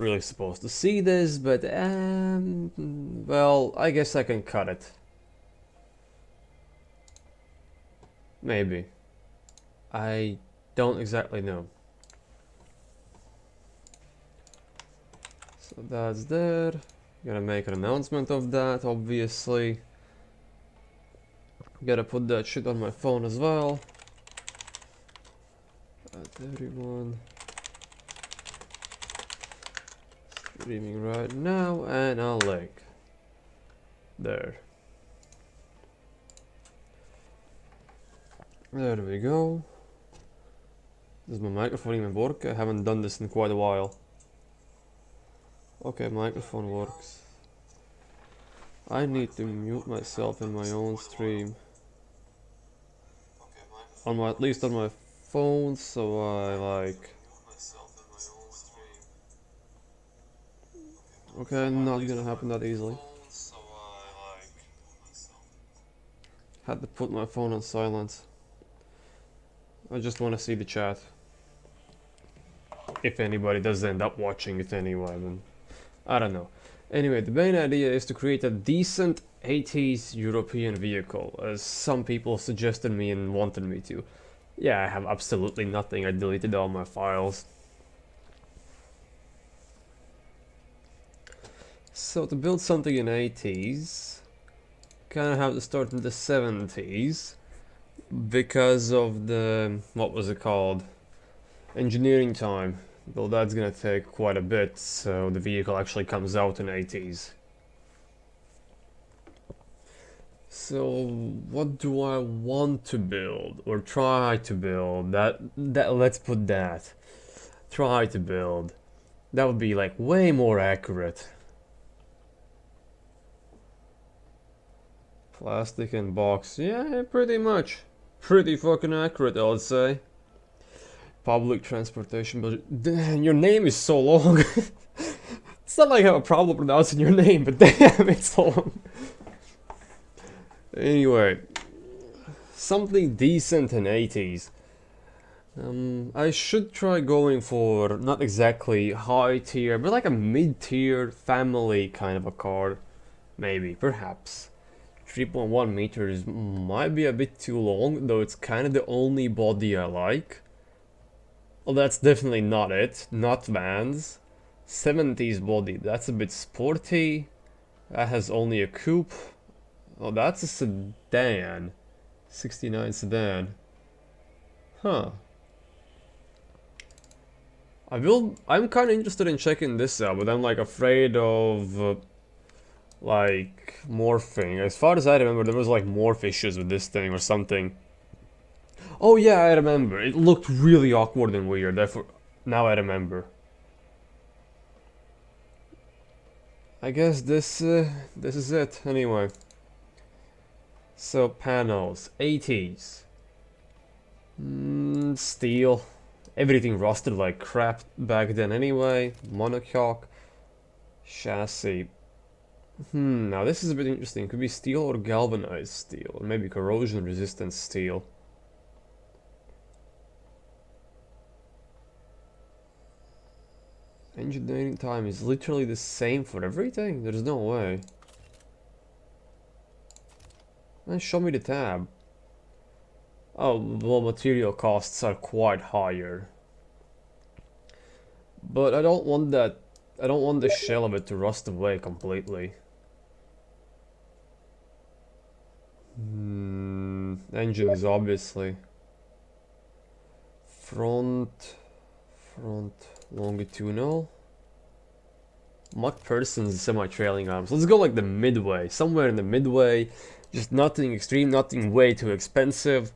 really supposed to see this, but well, I guess I can cut it. Maybe. I don't exactly know. So that's there. Gotta make an announcement of that, obviously. Gotta put that shit on my phone as well. At everyone. Streaming right now, and I'll link. There. There we go. Does my microphone even work? I haven't done this in quite a while. Okay, microphone works. I need to mute myself in my own stream. On my, at least on my phone, so I like... Okay, not gonna happen that easily. Had to put my phone on silent. I just want to see the chat. If anybody does end up watching it anyway, then I don't know. Anyway, the main idea is to create a decent 80s European vehicle, as some people suggested me and wanted me to. Yeah, I have absolutely nothing. I deleted all my files. So to build something in 80s, kind of have to start in the 70s because of the, what was it called, engineering time. Well, that's gonna take quite a bit, so the vehicle actually comes out in 80s. So what do I want to build or try to build? That let's put that. Try to build. That would be like way more accurate. Plastic and box. Yeah, pretty much. Pretty fucking accurate, I would say. Public transportation budget. Damn, your name is so long. It's not like I have a problem pronouncing your name, but damn, it's so long. Anyway, something decent in 80s. I should try going for not exactly high tier, but like a mid-tier family kind of a car. Maybe, perhaps. 3.1 meters might be a bit too long, though it's kind of the only body I like. Well, that's definitely not it. Not Vans. 70s body, that's a bit sporty. That has only a coupe. Oh, that's a sedan. 69 sedan. Huh. I'm kind of interested in checking this out, but I'm like afraid of like morphing. As far as I remember, there was like morph issues with this thing or something. Oh yeah, I remember. It looked really awkward and weird. Therefore, now I remember. I guess this is it anyway. So panels, 80s. Steel. Everything rusted like crap back then anyway. Monocoque. Chassis. Now this is a bit interesting. Could be steel or galvanized steel, or maybe corrosion resistant steel. Engineering time is literally the same for everything? There's no way. Man, show me the tab. Oh, well, material costs are quite higher. But I don't want that. I don't want the shell of it to rust away completely. Engine is obviously. Front longitudinal. Mach Persons semi-trailing arms. Let's go like the midway. Somewhere in the midway. Just nothing extreme, nothing way too expensive.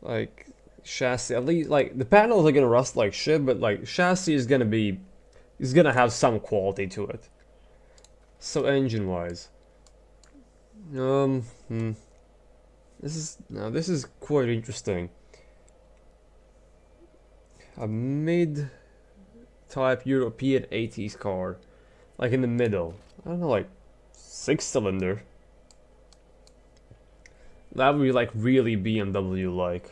Like chassis, at least like the panels are gonna rust like shit, but like chassis is gonna have some quality to it. So engine wise. This is quite interesting. A mid-type European 80s car, like in the middle. I don't know, like 6-cylinder. That would be like really BMW like.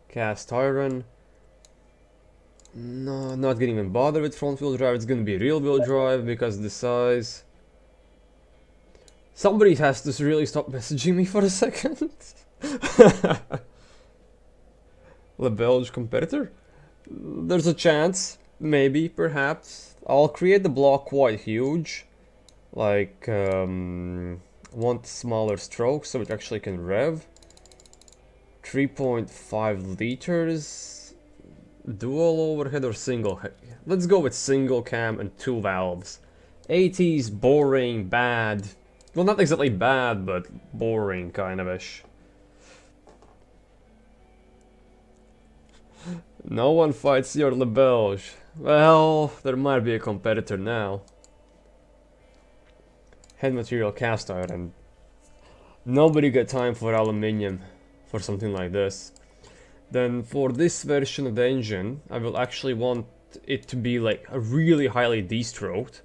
Cast iron. No, not gonna even bother with front wheel drive. It's gonna be rear wheel drive because of the size. Somebody has to really stop messaging me for a second. Le Belge competitor? There's a chance, maybe, perhaps. I'll create the block quite huge. Like, want smaller strokes so it actually can rev. 3.5 liters. Dual overhead or single head? Let's go with single cam and 2 valves. 80's, boring, bad. Well, not exactly bad, but boring kind of ish. No one fights your Le Belge. Well, there might be a competitor now. Head material cast iron. Nobody got time for aluminium for something like this. Then for this version of the engine, I will actually want it to be like a really highly de-stroked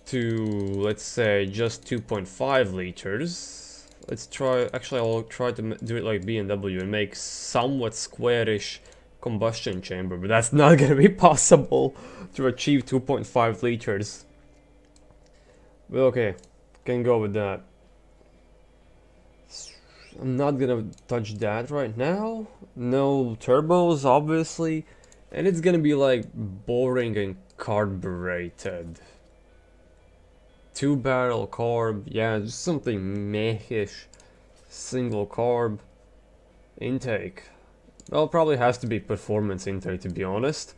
to, let's say, just 2.5 liters. Let's try, actually I'll try to do it like beam.ng and make somewhat squarish combustion chamber, but that's not gonna be possible to achieve 2.5 liters. But okay, can go with that. I'm not gonna touch that right now. No turbos, obviously. And it's gonna be like boring and carbureted. 2-barrel carb, yeah, just something meh-ish. Single carb intake. Well, probably has to be performance intake, to be honest.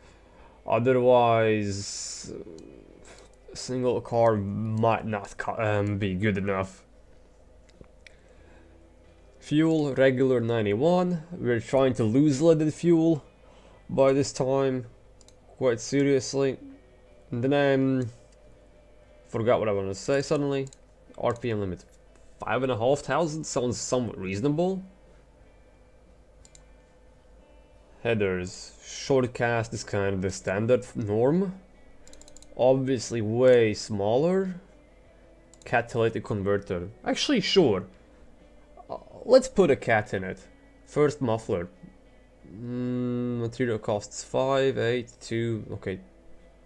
Otherwise, single carb might not be good enough. Fuel, regular 91. We're trying to lose leaded fuel by this time, quite seriously. And then forgot what I wanted to say suddenly. RPM limit 5,500 sounds somewhat reasonable. Headers, short cast is kind of the standard norm. Obviously way smaller. Catalytic converter. Actually, sure. Let's put a cat in it. First muffler. Material costs 5, 8, 2. Okay.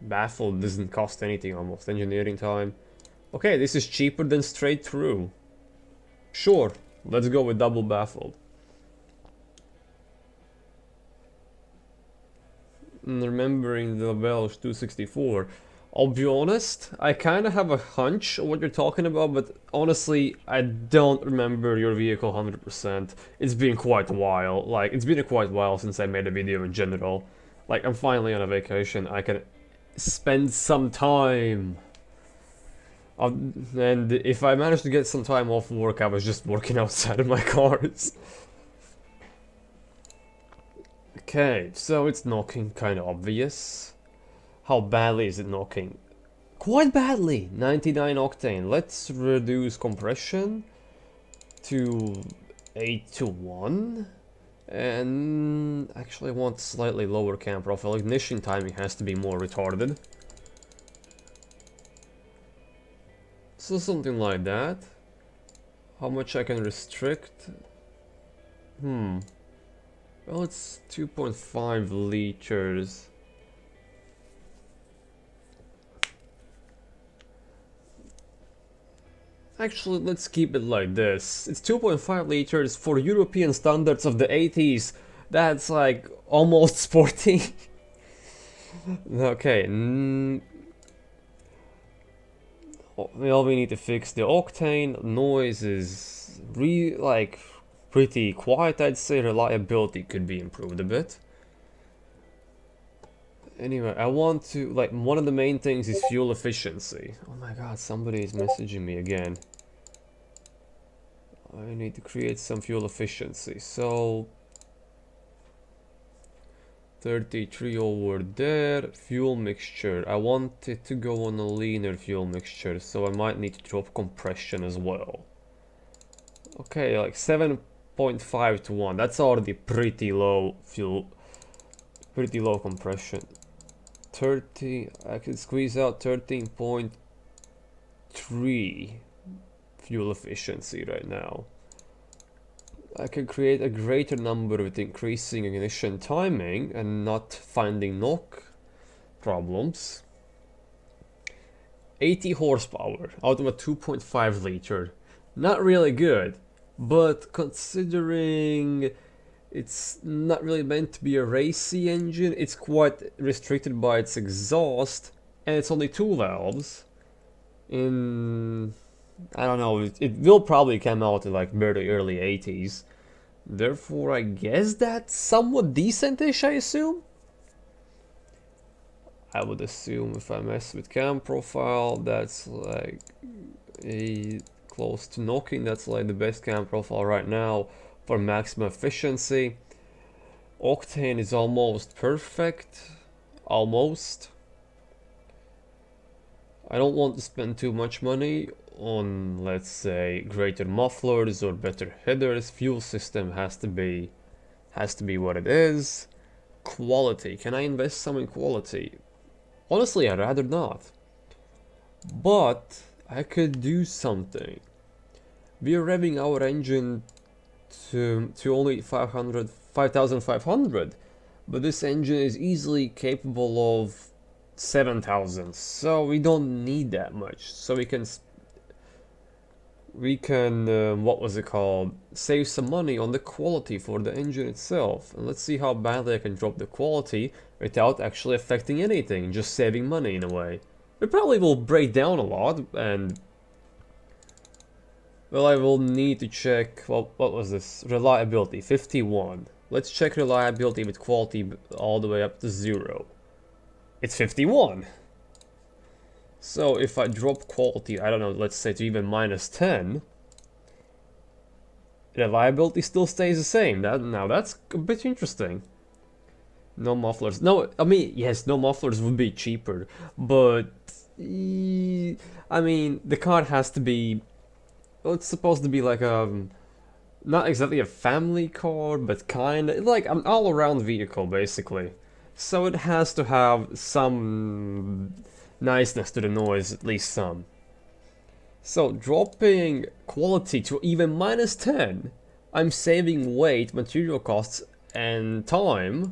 Baffled doesn't cost anything almost. Engineering time. Okay, this is cheaper than straight through. Sure. Let's go with double baffled. Remembering the Belge 264. I'll be honest, I kind of have a hunch of what you're talking about, but honestly, I don't remember your vehicle 100%. It's been quite a while. Like, it's been quite a while since I made a video in general. Like, I'm finally on a vacation. I can spend some time. And if I managed to get some time off work, I was just working outside of my cars. Okay, so it's knocking kind of obvious. How badly is it knocking? Quite badly! 99 octane. Let's reduce compression to 8 to 1. And actually I want slightly lower cam profile. Ignition timing has to be more retarded. So something like that. How much I can restrict? Well, it's 2.5 liters. Actually, let's keep it like this. It's 2.5 liters for European standards of the 80's. That's like almost sporty. Okay. Well, we need to fix the octane. Noise is pretty quiet, I'd say. Reliability could be improved a bit. Anyway, I want to, like, one of the main things is fuel efficiency. Oh my god, somebody is messaging me again. I need to create some fuel efficiency. So 33 over there. Fuel mixture. I want it to go on a leaner fuel mixture, so I might need to drop compression as well. Okay, like 7.5 to 1. That's already pretty low fuel. Pretty low compression. 30, I can squeeze out 13.3 fuel efficiency right now. I can create a greater number with increasing ignition timing and not finding knock problems. 80 horsepower out of a 2.5 liter. Not really good, but considering it's not really meant to be a racy engine, it's quite restricted by its exhaust, and it's only 2 valves. I don't know, it will probably come out in like very early 80s. Therefore, I guess that's somewhat decent-ish, I assume? I would assume if I mess with cam profile, that's like close to knocking. That's like the best cam profile right now for maximum efficiency. Octane is almost perfect. Almost. I don't want to spend too much money on, let's say, greater mufflers or better headers. Fuel system has to be what it is. Quality. Can I invest some in quality? Honestly, I'd rather not. But I could do something. We are revving our engine to only 5,500, but this engine is easily capable of 7,000, so we don't need that much. So we can what was it called, save some money on the quality for the engine itself. And let's see how badly I can drop the quality without actually affecting anything, just saving money in a way. It probably will break down a lot, and well, I will need to check, well, what was this? Reliability, 51. Let's check reliability with quality all the way up to 0. It's 51. So if I drop quality, I don't know, let's say to even -10, reliability still stays the same. Now that's a bit interesting. No mufflers. No, I mean, yes, no mufflers would be cheaper, but I mean, the car has to be, well, it's supposed to be like not exactly a family car, but kind of like an all-around vehicle, basically. So it has to have some niceness to the noise, at least some. So dropping quality to even -10, I'm saving weight, material costs, and time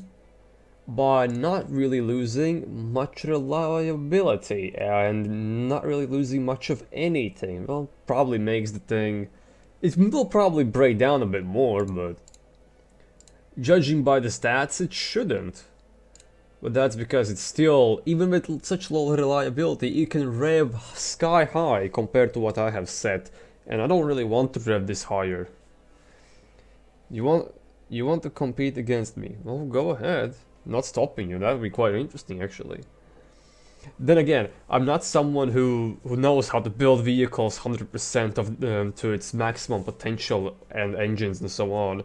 by not really losing much reliability and not really losing much of anything. Well, probably makes the thing, it will probably break down a bit more, but judging by the stats, it shouldn't. But that's because it's still, even with such low reliability, it can rev sky high compared to what I have set, and I don't really want to rev this higher. You want to compete against me? Well, go ahead. Not stopping you. That would be quite interesting, actually. Then again, I'm not someone who knows how to build vehicles 100% of to its maximum potential and engines and so on.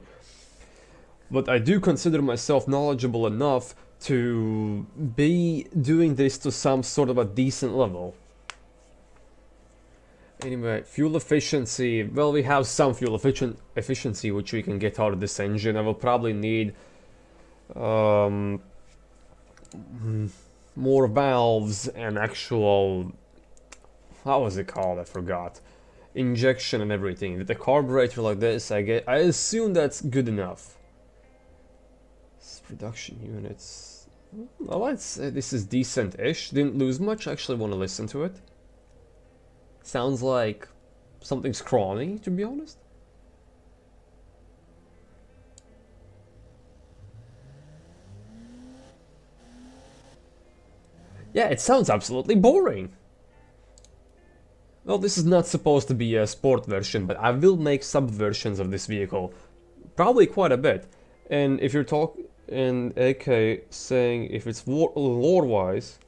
But I do consider myself knowledgeable enough to be doing this to some sort of a decent level. Anyway, fuel efficiency. Well, we have some fuel efficiency which we can get out of this engine. I will probably need more valves and actual, how was it called? I forgot. Injection and everything. With a carburetor like this, I assume that's good enough. Production units. Well, I'd say this is decent-ish. Didn't lose much. I actually want to listen to it. Sounds like something's crawling, to be honest. Yeah, it sounds absolutely boring. Well, this is not supposed to be a sport version, but I will make sub-versions of this vehicle. Probably quite a bit. And if you're talking, and AK saying if it's lore-wise,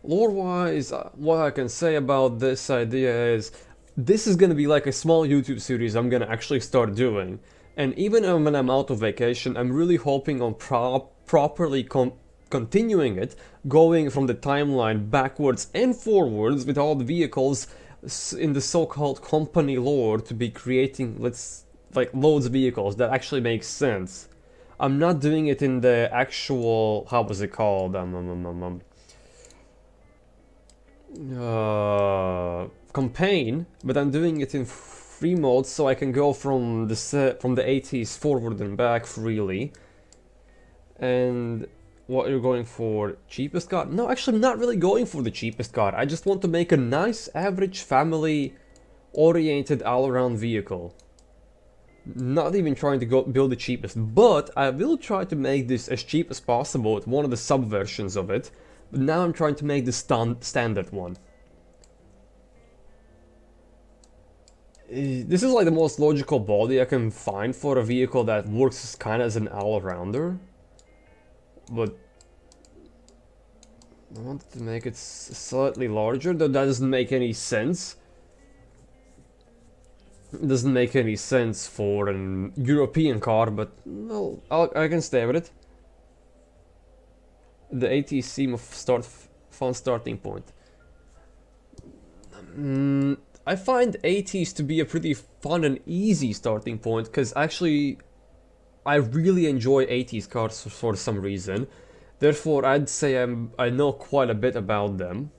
what I can say about this idea is this is gonna be like a small YouTube series I'm gonna actually start doing. And even when I'm out of vacation, I'm really hoping on properly continuing it, going from the timeline backwards and forwards with all the vehicles in the so-called company lore to be creating, like loads of vehicles that actually makes sense. I'm not doing it in the actual, how was it called, campaign, but I'm doing it in 3 modes, so I can go from the 80s forward and back freely. And what you're going for, cheapest card? No, actually I'm not really going for the cheapest card. I just want to make a nice average family oriented all-around vehicle. Not even trying to go build the cheapest, but I will try to make this as cheap as possible with one of the sub-versions of it. But now I'm trying to make the standard one. This is like the most logical body I can find for a vehicle that works kind of as an all-rounder. But I wanted to make it slightly larger, though that doesn't make any sense. It doesn't make any sense for an European car, but well, I can stay with it. The 80s seem a fun starting point. I find 80s to be a pretty fun and easy starting point, because actually I really enjoy 80s cars for some reason. Therefore, I'd say I know quite a bit about them.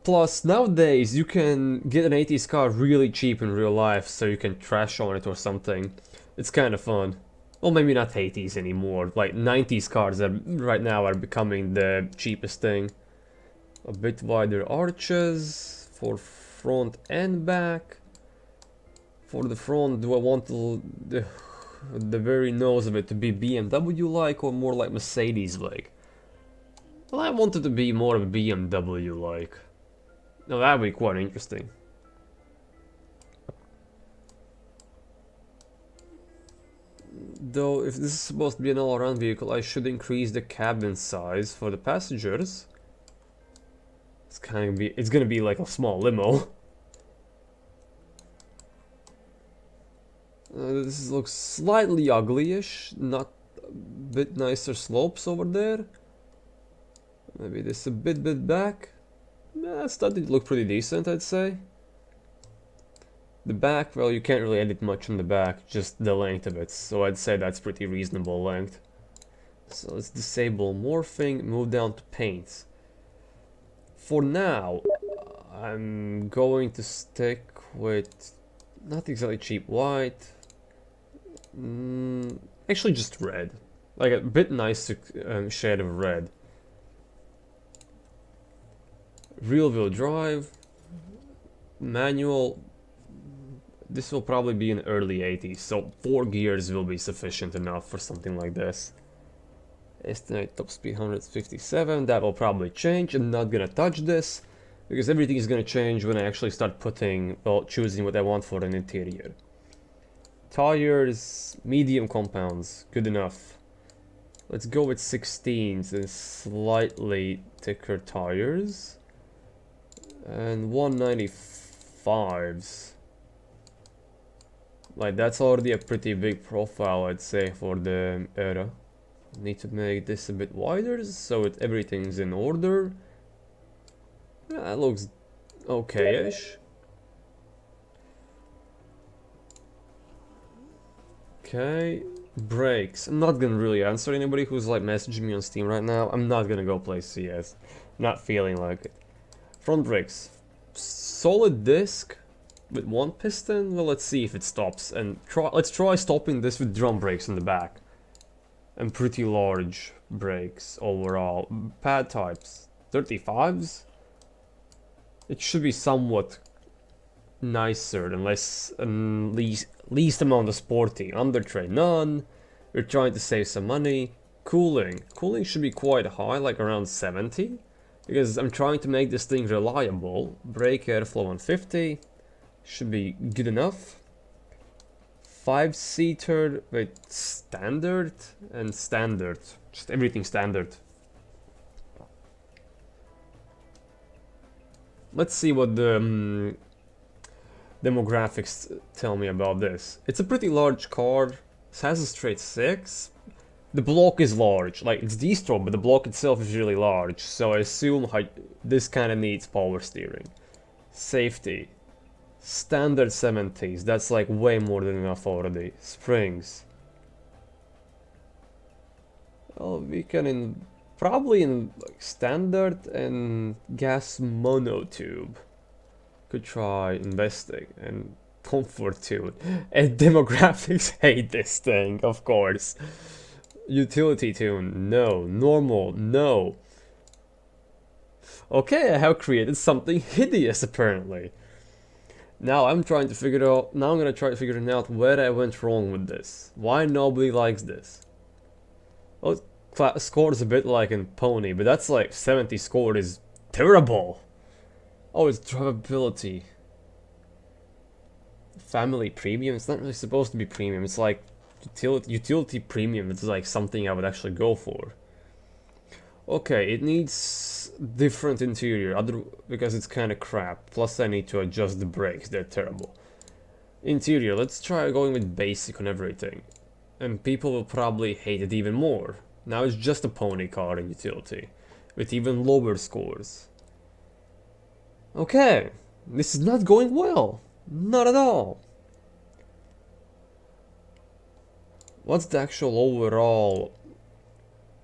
Plus, nowadays you can get an 80s car really cheap in real life, so you can trash on it or something. It's kind of fun. Well, maybe not 80s anymore. Like 90s cars that right now are becoming the cheapest thing. A bit wider arches for front and back. For the front, do I want the very nose of it to be BMW-like or more like Mercedes-like? Well, I want it to be more of a BMW-like. Now that would be quite interesting. Though, if this is supposed to be an all-around vehicle, I should increase the cabin size for the passengers. It's gonna be like a small limo. This looks slightly ugly-ish, not a bit nicer slopes over there. Maybe this a bit back. It's starting to look pretty decent, I'd say. The back, well, you can't really edit much on the back, just the length of it, so I'd say that's pretty reasonable length. So let's disable morphing, move down to paints. For now, I'm going to stick with not exactly cheap white. Actually just red. Like a bit nicer shade of red. Rear-wheel drive, manual. This will probably be in early 80s, so 4 gears will be sufficient enough for something like this. Estimate top speed 157, that will probably change. I'm not gonna touch this, because everything is gonna change when I actually start choosing what I want for an interior. Tires, medium compounds, good enough. Let's go with 16s and slightly thicker tires. And 195s. Like, that's already a pretty big profile, I'd say, for the era. Need to make this a bit wider so everything's in order. Yeah, that looks okay-ish. Okay, brakes. I'm not gonna really answer anybody who's like messaging me on Steam right now. I'm not gonna go play CS. Not feeling like it. Front brakes. Solid disc with 1 piston. Well, let's see if it stops. And let's try stopping this with drum brakes in the back. And pretty large brakes overall. Pad types. 35s. It should be somewhat nicer and least amount of sporty. Under tray none. We're trying to save some money. Cooling. Cooling should be quite high, like around 70. Because I'm trying to make this thing reliable. Brake airflow 150. Should be good enough. 5-seater with standard and standard. Just everything standard. Let's see what the demographics tell me about this. It's a pretty large car. It has a straight 6. The block is large, like it's distro, but the block itself is really large, so I assume this kind of needs power steering. Safety. Standard 70s, that's like way more than enough already. Springs. Well, we can probably in like standard and gas monotube. Could try investing and comfort tune. And demographics hate this thing, of course. Utility tune, no. Normal, no. Okay, I have created something hideous apparently. Now I'm trying to figure out. Now I'm gonna try to figure out where I went wrong with this. Why nobody likes this? Well, it scores a bit like in Pony, but that's like 70 score is terrible. Oh, it's drivability. Family premium. It's not really supposed to be premium. It's like utility premium. It's like something I would actually go for. Okay, it needs different interior, because it's kind of crap. Plus I need to adjust the brakes, they're terrible. Interior, let's try going with basic on everything. And people will probably hate it even more. Now it's just a pony car in utility, with even lower scores. Okay, this is not going well. Not at all. What's the actual overall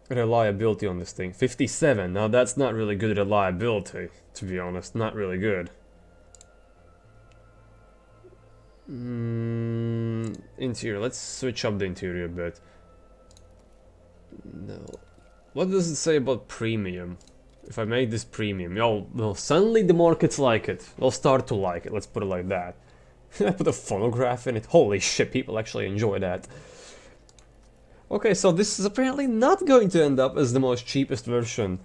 reliability on this thing? 57. Now that's not really good reliability, to be honest. Not really good. Interior. Let's switch up the interior a bit. No. What does it say about premium? If I make this premium, well, suddenly the markets like it. They'll start to like it. Let's put it like that. I put a phonograph in it. Holy shit, people actually enjoy that. Okay, so this is apparently not going to end up as the most cheapest version.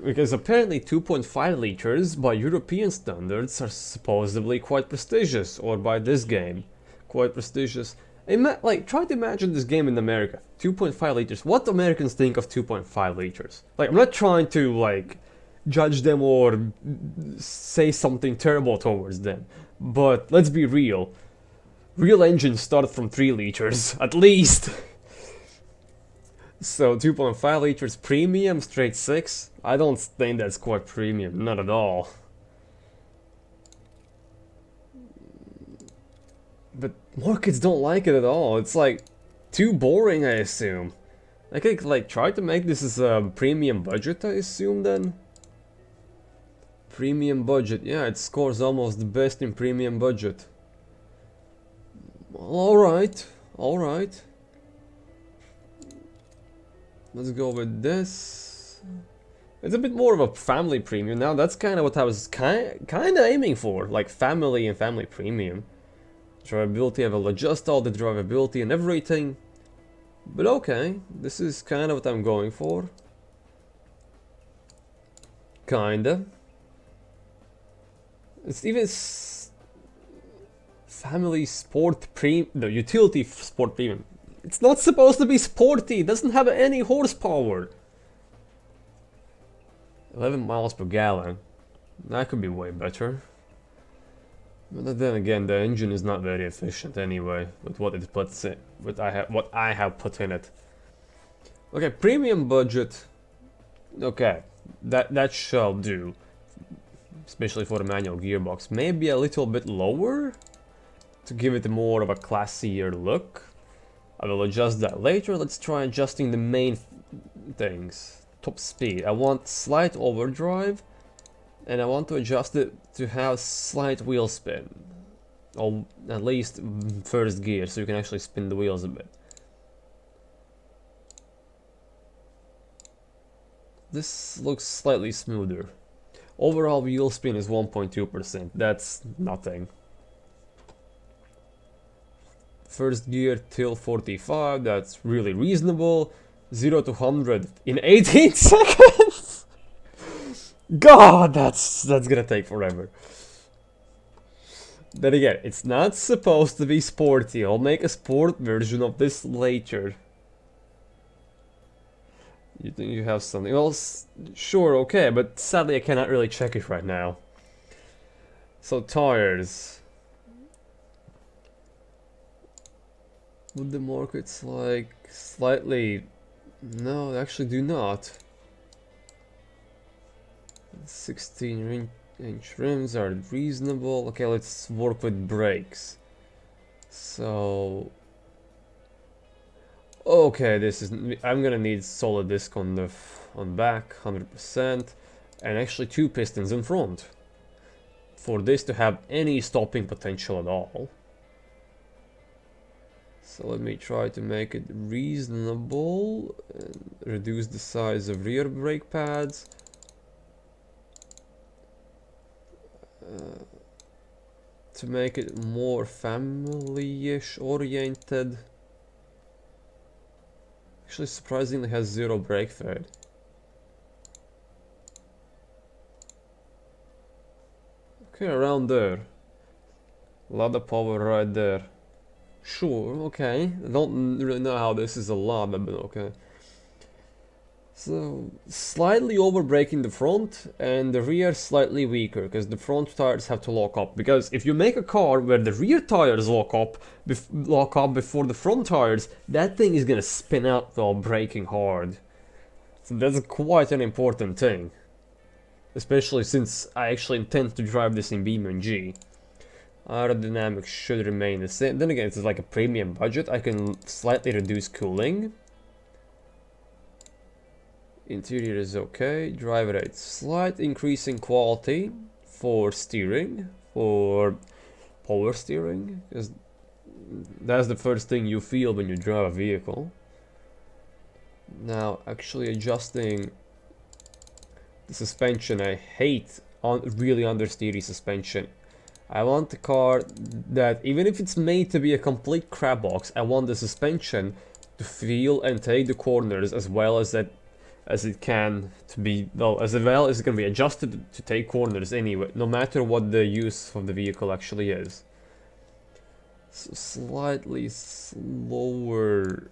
Because apparently 2.5 liters by European standards are supposedly quite prestigious. Or by this game, quite prestigious. Like, try to imagine this game in America. 2.5 liters. What Americans think of 2.5 liters? Like, I'm not trying to, like, judge them or say something terrible towards them. But let's be real. Real engines start from 3 liters, at least. So 2.5 liters premium, straight 6? I don't think that's quite premium, not at all. But markets don't like it at all. It's like too boring, I assume. I could like try to make this as a premium budget, I assume then. Premium budget, yeah, it scores almost the best in premium budget. Well, alright, alright. Let's go with this. It's a bit more of a family premium. Now that's kind of what I was kind of aiming for, like family and family premium. Drivability, I will adjust all the drivability and everything. But okay, this is kind of what I'm going for. Kinda. It's even family sport no, utility sport premium. It's not supposed to be sporty, it doesn't have any horsepower. 11 miles per gallon. That could be way better. But then again, the engine is not very efficient anyway, with what it puts in, what I have put in it. Okay, premium budget. Okay, that shall do. Especially for the manual gearbox. Maybe a little bit lower to give it more of a classier look. I will adjust that later. Let's try adjusting the main things. Top speed. I want slight overdrive. And I want to adjust it to have slight wheel spin. Or at least first gear, so you can actually spin the wheels a bit. This looks slightly smoother. Overall wheel spin is 1.2%. That's nothing. First gear till 45, that's really reasonable. 0 to 100 in 18 seconds! God, that's gonna take forever. Then again, it's not supposed to be sporty. I'll make a sport version of this later. You think you have something else? Sure, okay, but sadly I cannot really check it right now. So tires. Would the markets like slightly? No, they actually do not. 16-inch rims are reasonable. Okay, let's work with brakes. So, okay, this is. I'm gonna need solid disc on the back, 100%, and actually 2 pistons in front. for this to have any stopping potential at all. So let me try to make it reasonable and reduce the size of rear brake pads. To make it more family-ish oriented. Actually, surprisingly has 0 brake fade. Okay, around there. A lot of power right there. Sure, okay. I don't really know how this is a lot, but okay. So, slightly over braking the front and the rear slightly weaker because the front tires have to lock up. Because if you make a car where the rear tires lock up before the front tires, that thing is gonna spin out while braking hard. So that's quite an important thing. Especially since I actually intend to drive this in beam.ng. Aerodynamics should remain the same. Then again, it's like a premium budget. I can slightly reduce cooling. Interior is okay. Drive rate, slight increase in quality for steering, for power steering, because that's the first thing you feel when you drive a vehicle. Now, actually adjusting the suspension, I hate really understeery suspension. I want a car that, even if it's made to be a complete crap box, I want the suspension to feel and take the corners as well as it can to be, well, as well as it can be adjusted to take corners anyway, no matter what the use of the vehicle actually is. So slightly lower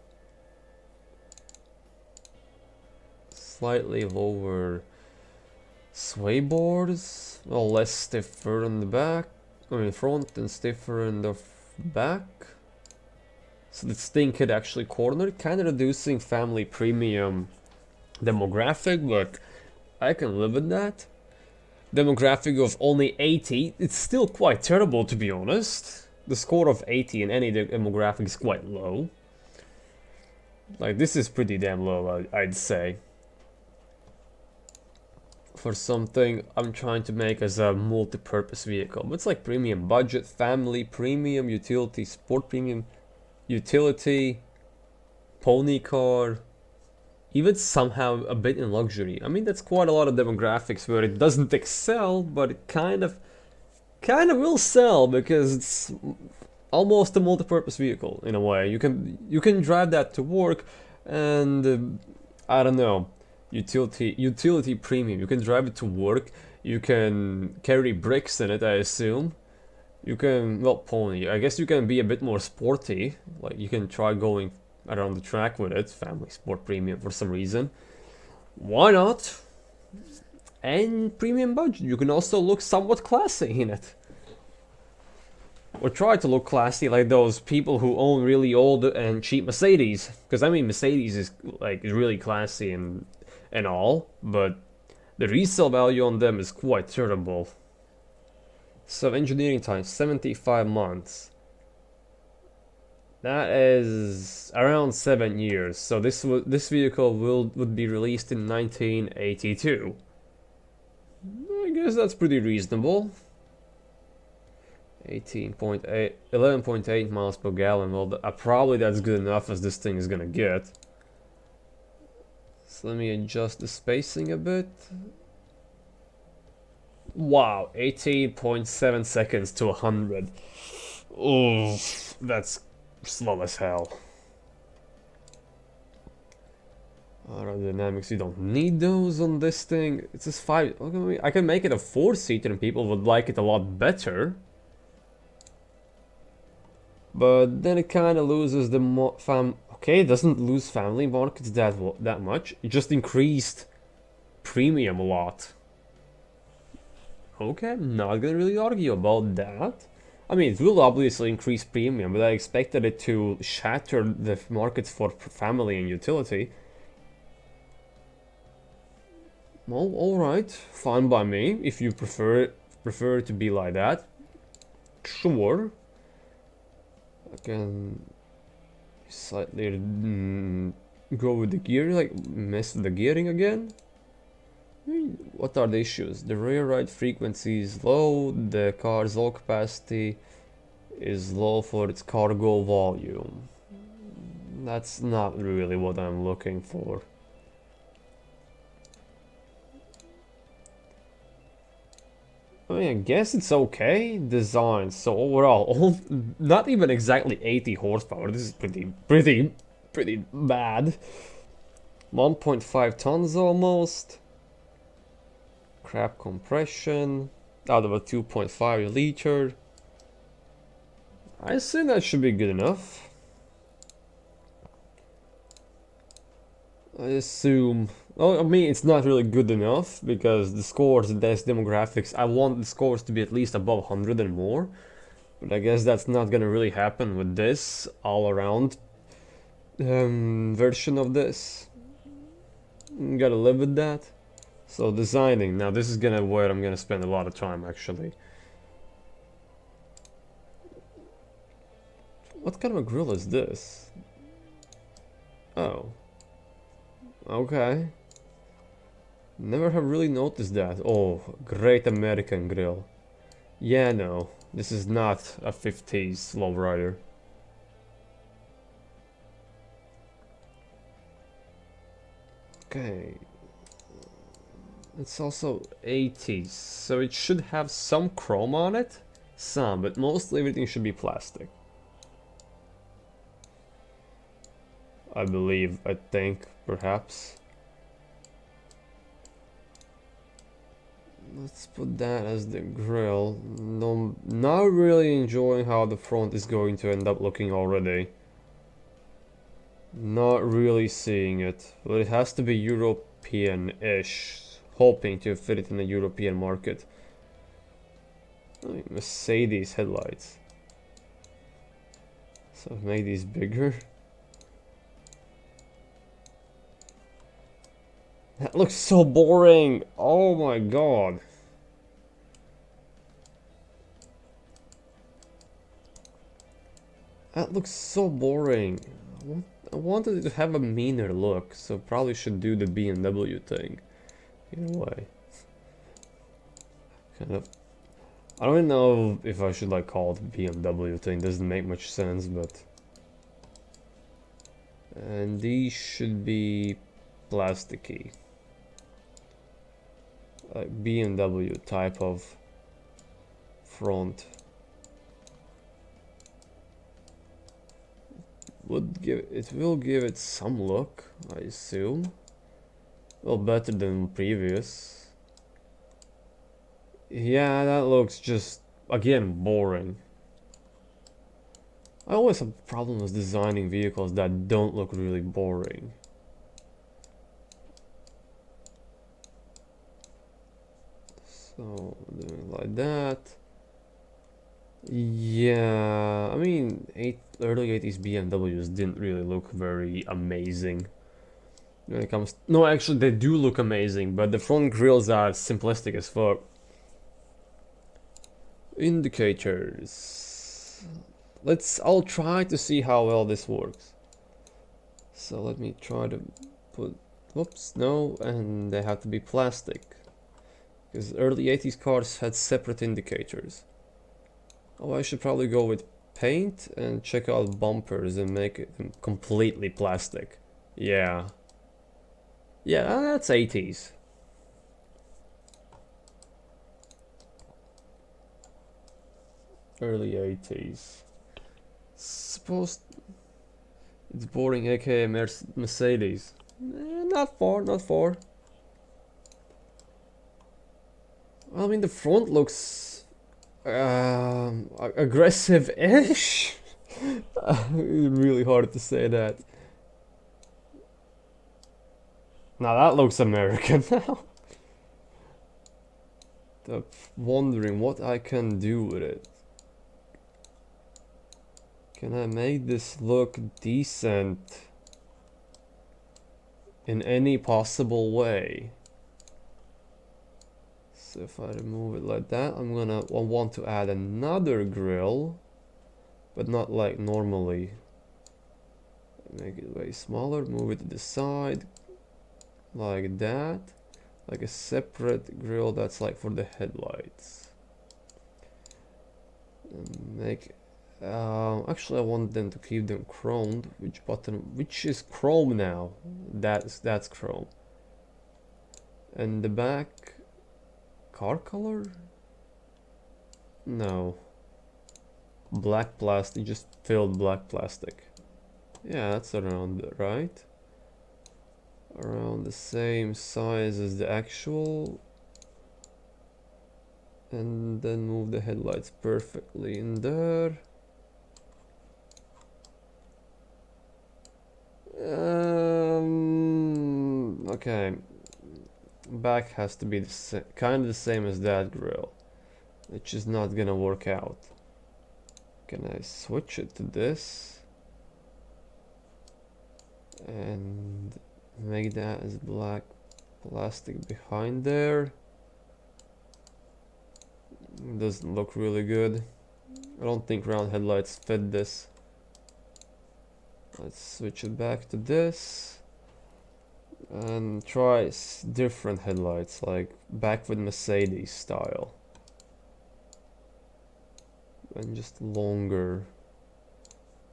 sway bars, well, less stiffer in the back, front and stiffer in the back. So this thing could actually corner, kind of reducing family premium demographic, but I can live with that. Demographic of only 80, it's still quite terrible to be honest. The score of 80 in any demographic is quite low. Like, this is pretty damn low, I'd say. For something I'm trying to make as a multi-purpose vehicle. But it's like premium budget, family, premium, utility, sport premium, utility, pony car, even somehow a bit in luxury. I mean, that's quite a lot of demographics where it doesn't excel, but it kind of will sell because it's almost a multi-purpose vehicle in a way. You can drive that to work, and I don't know, utility premium. You can drive it to work. You can carry bricks in it, I assume. You can, well, pony. I guess you can be a bit more sporty. Like, you can try going around the track with it, family sport premium for some reason. Why not? And premium budget, you can also look somewhat classy in it. Or try to look classy like those people who own really old and cheap Mercedes. Because I mean, Mercedes is like really classy and all, but the resale value on them is quite terrible. So engineering time, 75 months. That is around 7 years. So this vehicle would be released in 1982. I guess that's pretty reasonable. 11.8 miles per gallon. Well, probably that's good enough as this thing is gonna get. So let me adjust the spacing a bit. Wow, 18.7 seconds to 100. Oh, that's slow as hell. Aerodynamics, you don't need those on this thing. It's just 5. Okay, I can make it a 4-seater and people would like it a lot better. But then it kind of loses the okay, it doesn't lose family markets that much. It just increased premium a lot. Okay, I'm not gonna really argue about that. I mean, it will obviously increase premium, but I expected it to shatter the markets for family and utility. Well, alright, fine by me. If you prefer it to be like that, sure. I can slightly go with the gear, like mess with the gearing again. What are the issues? The rear ride frequency is low, the car's low capacity is low for its cargo volume. That's not really what I'm looking for. I mean, I guess it's okay. Design. So overall, not even exactly 80 horsepower. This is pretty bad. 1.5 tons almost. Crap compression. Out of a 2.5 liter. I assume that should be good enough. I assume. Well, I mean, it's not really good enough because the scores, the demographics, I want the scores to be at least above 100 and more. But I guess that's not gonna really happen with this all-around version of this. Gotta live with that. So designing. Now this is where I'm gonna spend a lot of time actually. What kind of a grill is this? Oh. Okay. Never have really noticed that. Oh, great American grill. Yeah, no. This is not a 50s lowrider. Okay. It's also 80s, so it should have some chrome on it. Some, but mostly everything should be plastic. I believe, I think, perhaps. Let's put that as the grill. No, not really enjoying how the front is going to end up looking already. Not really seeing it. But it has to be European-ish. Hoping to fit it in the European market. I mean, Mercedes headlights. So I've made these bigger. That looks so boring. Oh my god. That looks so boring. I wanted it to have a meaner look, so probably should do the BMW thing. In a way. Kind of. I don't know if I should like call it BMW thing. Doesn't make much sense, but. And these should be plasticky. Like BMW type of front. It will give it some look, I assume. Well, better than previous. Yeah, that looks just again boring. I always have problems designing vehicles that don't look really boring. So doing like that. Yeah, I mean, early 80s BMWs didn't really look very amazing. When it comes, no, actually they do look amazing, but the front grills are simplistic as fuck. Indicators. I'll try to see how well this works. So let me try to put, whoops, no, and they have to be plastic. Because early 80s cars had separate indicators. Oh, I should probably go with paint and check out bumpers and make it completely plastic. Yeah. Yeah, that's 80s. Early 80s. Suppose it's boring, aka Mercedes. Not far, not far. Well, I mean, the front looks aggressive-ish. Really hard to say that. Now that looks American now. I'm wondering what I can do with it. Can I make this look decent in any possible way? So if I remove it like that, I want to add another grill, but not like normally. Make it way smaller, move it to the side, like that. like a separate grill that's like for the headlights. And make actually I want them to keep them chromed. Which is chrome now? That's chrome. And the back car color? No. Black plastic, just filled black plastic. Yeah, that's around right. Around the same size as the actual. And then move the headlights perfectly in there. Okay. Back has to be kind of the same as that grill, which is not gonna work out. Can I switch it to this and make that as black plastic behind there? Doesn't look really good. I don't think round headlights fit this. Let's switch it back to this and try different headlights, like back with Mercedes style, and just longer.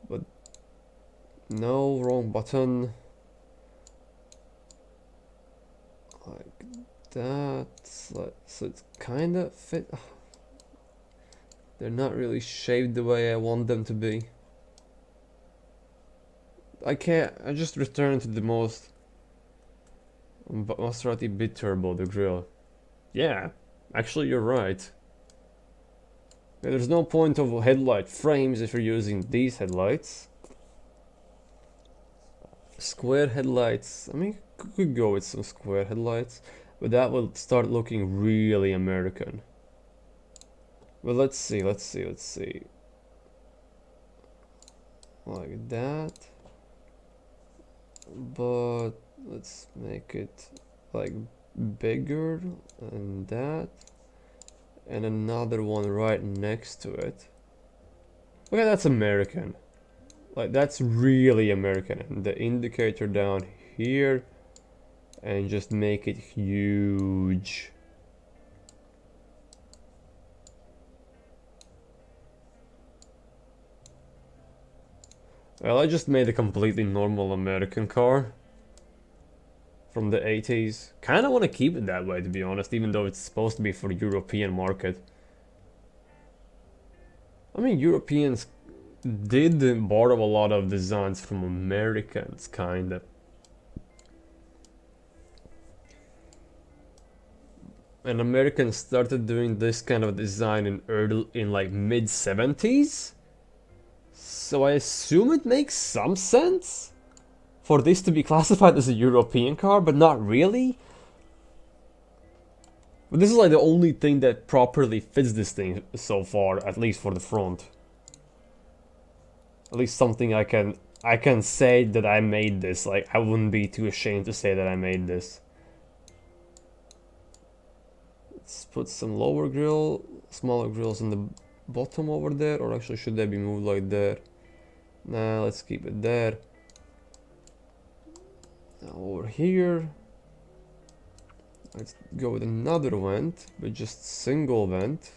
But no, wrong button. Like that. So it's kind of fit. They're not really shaped the way I want them to be. I just returned to the Maserati Biturbo, the grill. Yeah, actually you're right. There's no point of headlight frames if you're using these headlights. Square headlights, I mean, could go with some square headlights, but that will start looking really American. Well, let's see. Like that. But let's make it like bigger and that. And another one right next to it. Okay, that's American. Like, that's really American. And the indicator down here. And just make it huge. Well, I just made a completely normal American car from the 80s. Kinda wanna keep it that way, to be honest, even though it's supposed to be for the European market. I mean, Europeans did borrow a lot of designs from Americans, kinda. And Americans started doing this kind of design in like mid-70s? So I assume it makes some sense for this to be classified as a European car, but not really. But this is like the only thing that properly fits this thing so far, at least for the front. At least something I can say that I made this. Like, I wouldn't be too ashamed to say that I made this. Let's put some lower grill, smaller grills in the bottom over there, or actually should they be moved like that? Nah, let's keep it there. Now over here, let's go with another vent, but just single vent.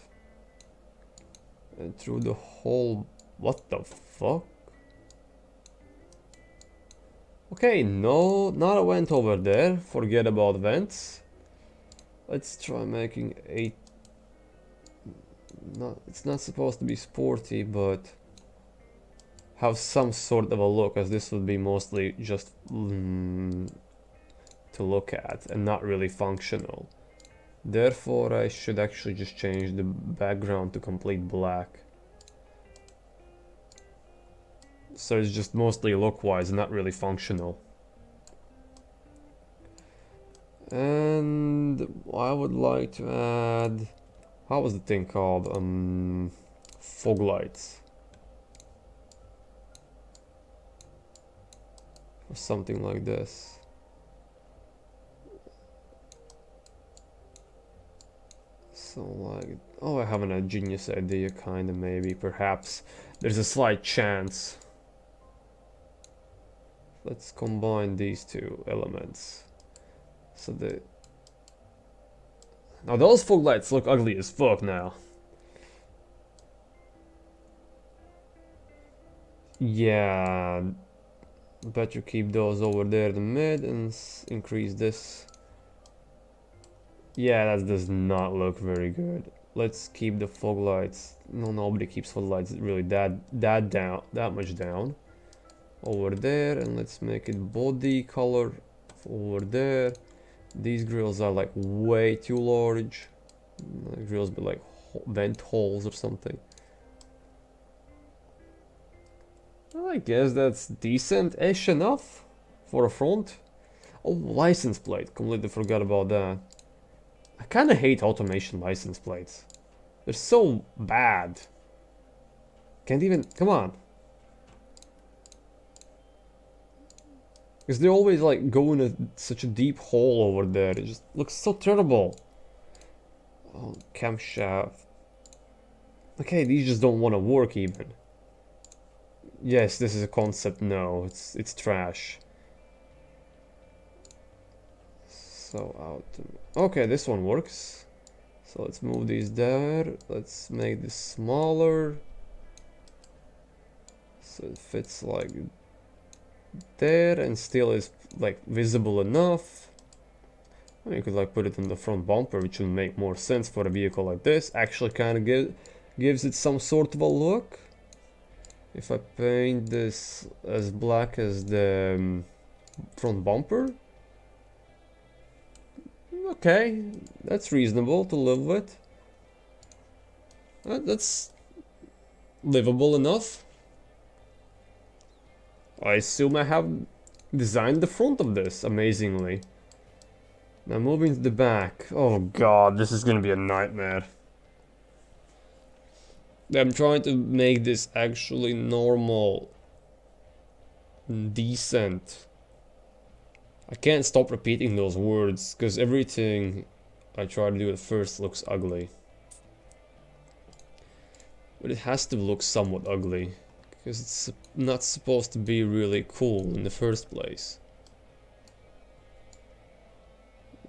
And through the whole... What the fuck? Okay, no, not a vent over there. Forget about vents. Let's try making a... No, it's not supposed to be sporty, but... have some sort of a look, as this would be mostly just to look at and not really functional. Therefore, I should actually just change the background to complete black. So it's just mostly look-wise, not really functional. And I would like to add... How was the thing called? Fog lights. Or something like this. So like, oh, I have a genius idea, kinda, maybe, perhaps. There's a slight chance. Let's combine these two elements. So Now those fog lights look ugly as fuck now. Yeah, better keep those over there in the mid and increase this. Yeah, that does not look very good. Let's keep the fog lights. No, nobody keeps fog lights really that much down. Over there, and let's make it body color over there. These grills are like way too large. The grills be like vent holes or something. Well, I guess that's decent-ish enough for a front. Oh, license plate. Completely forgot about that. I kind of hate automation license plates. They're so bad. Can't even... Come on. Because they always like go in such a deep hole over there. It just looks so terrible. Oh, camshaft. Okay, these just don't want to work even. Yes, this is a concept. No, it's trash. So out. Okay, this one works. So let's move these there. Let's make this smaller. So it fits like there and still is like visible enough. Or you could like put it in the front bumper, which would make more sense for a vehicle like this. Actually kind of gives it some sort of a look. If I paint this as black as the front bumper. Okay, that's reasonable to live with. That's livable enough. I assume I have designed the front of this amazingly. Now moving to the back. Oh god, this is gonna be a nightmare. I'm trying to make this actually normal, decent. I can't stop repeating those words because everything I try to do at first looks ugly. But it has to look somewhat ugly because it's not supposed to be really cool in the first place.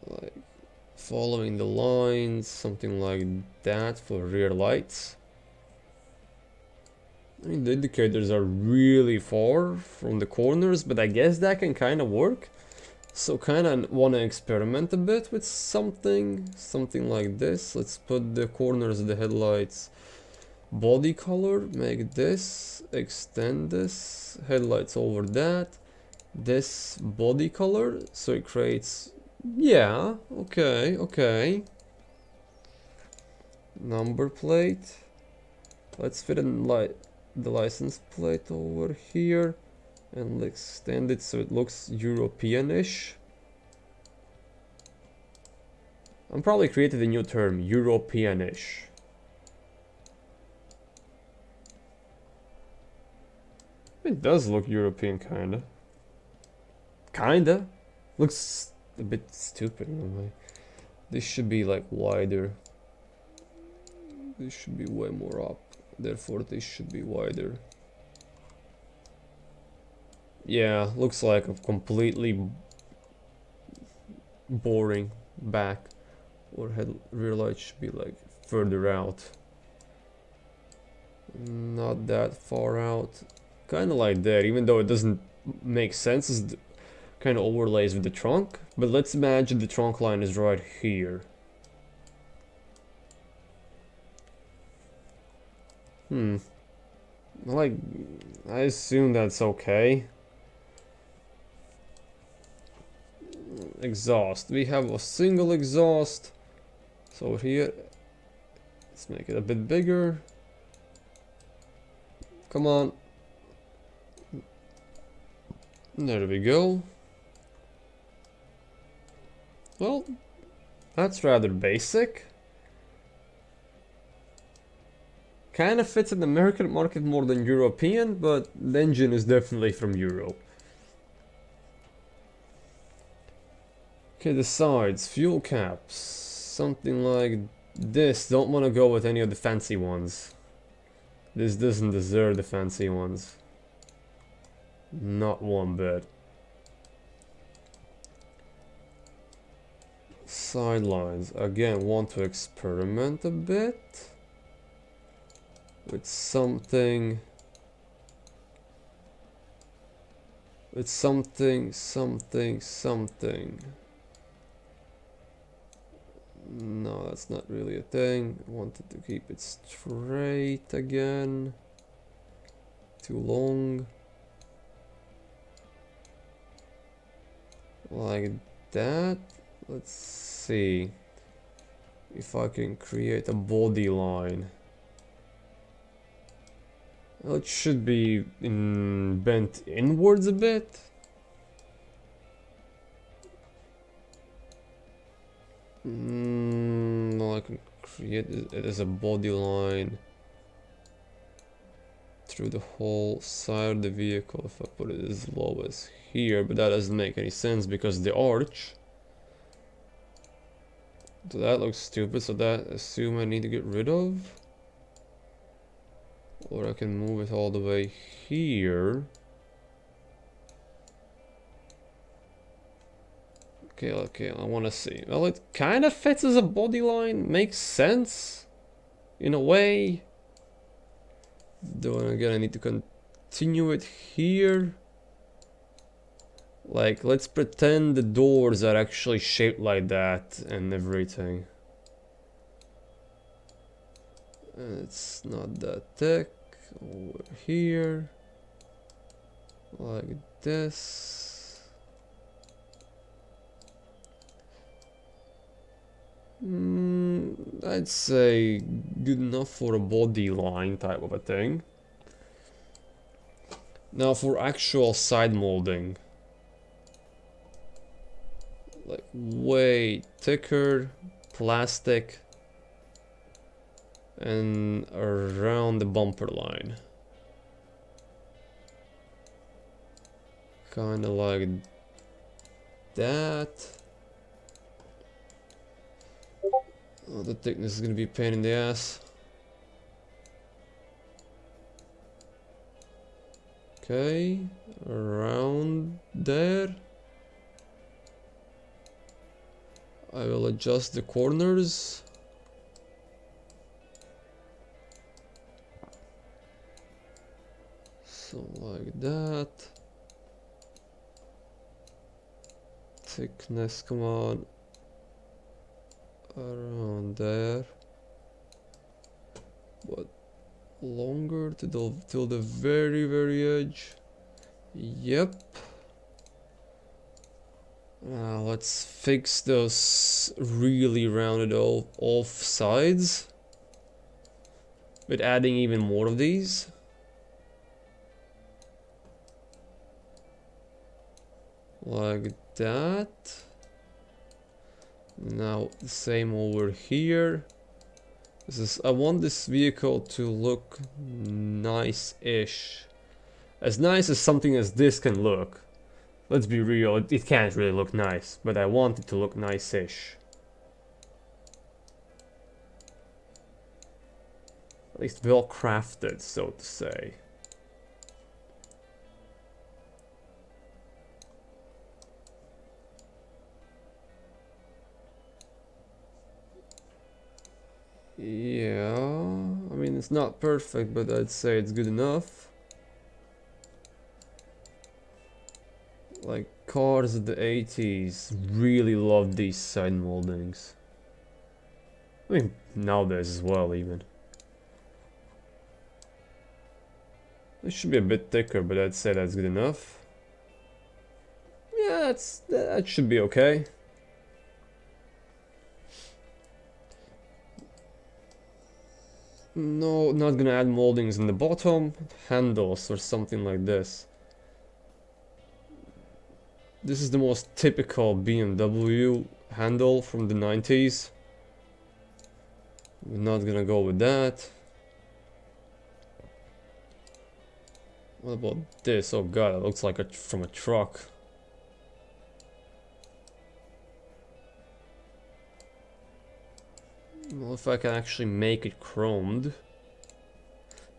Like following the lines, something like that for rear lights. I mean, the indicators are really far from the corners, but I guess that can kind of work. So kind of want to experiment a bit with something like this. Let's put the corners of the headlights body color, make this, extend this, headlights over that, this body color, so it creates, yeah, okay. Number plate, let's fit in the license plate over here. And let's extend it so it looks European-ish. I'm probably created a new term, European-ish. It does look European, kinda. Kinda. Looks a bit stupid in a way. This should be like wider. This should be way more up. Therefore, this should be wider. Yeah, looks like a completely boring back, or rear light should be like further out. Not that far out. Kind of like that, even though it doesn't make sense as the kind of overlays with the trunk. But let's imagine the trunk line is right here. Like, I assume that's okay. Exhaust. We have a single exhaust. So here, let's make it a bit bigger. Come on. There we go. Well, that's rather basic. Kind of fits in the American market more than European, but the engine is definitely from Europe. Okay, the sides, fuel caps, something like this. Don't want to go with any of the fancy ones. This doesn't deserve the fancy ones. Not one bit. sidelines. Again, want to experiment a bit with something. With something. No, that's not really a thing. Wanted to keep it straight again. Too long. Like that. Let's see if I can create a body line. Well, it should be bent inwards a bit. No, I can create it as a body line through the whole side of the vehicle if I put it as low as here, but that doesn't make any sense because the arch. So that looks stupid, so that I assume I need to get rid of. Or I can move it all the way here. Okay, I want to see. Well, it kind of fits as a body line, makes sense in a way. Then again, I need to continue it here. Like, let's pretend the doors are actually shaped like that and everything. It's not that thick. Over here. Like this. I'd say good enough for a body line type of a thing. Now for actual side molding. Like way thicker plastic and around the bumper line. Kind of like that. Oh, the thickness is gonna be a pain in the ass. Okay, around there. I will adjust the corners. So like that. Thickness, come on. Around there. But longer to till the very edge. Yep. Now let's fix those really rounded off sides with adding even more of these. Like that. Now the same over here. I want this vehicle to look nice-ish. As nice as something as this can look. Let's be real, it can't really look nice, but I want it to look nice-ish. At least well crafted, so to say. Yeah, I mean it's not perfect, but I'd say it's good enough. Like cars of the 80's really love these side moldings. I mean nowadays as well even. It should be a bit thicker, but I'd say that's good enough. Yeah, that should be okay. No, not gonna add moldings in the bottom. Handles or something like this. This is the most typical BMW handle from the 90's. We're not gonna go with that. What about this? Oh god, it looks like from a truck. Well, if I can actually make it chromed.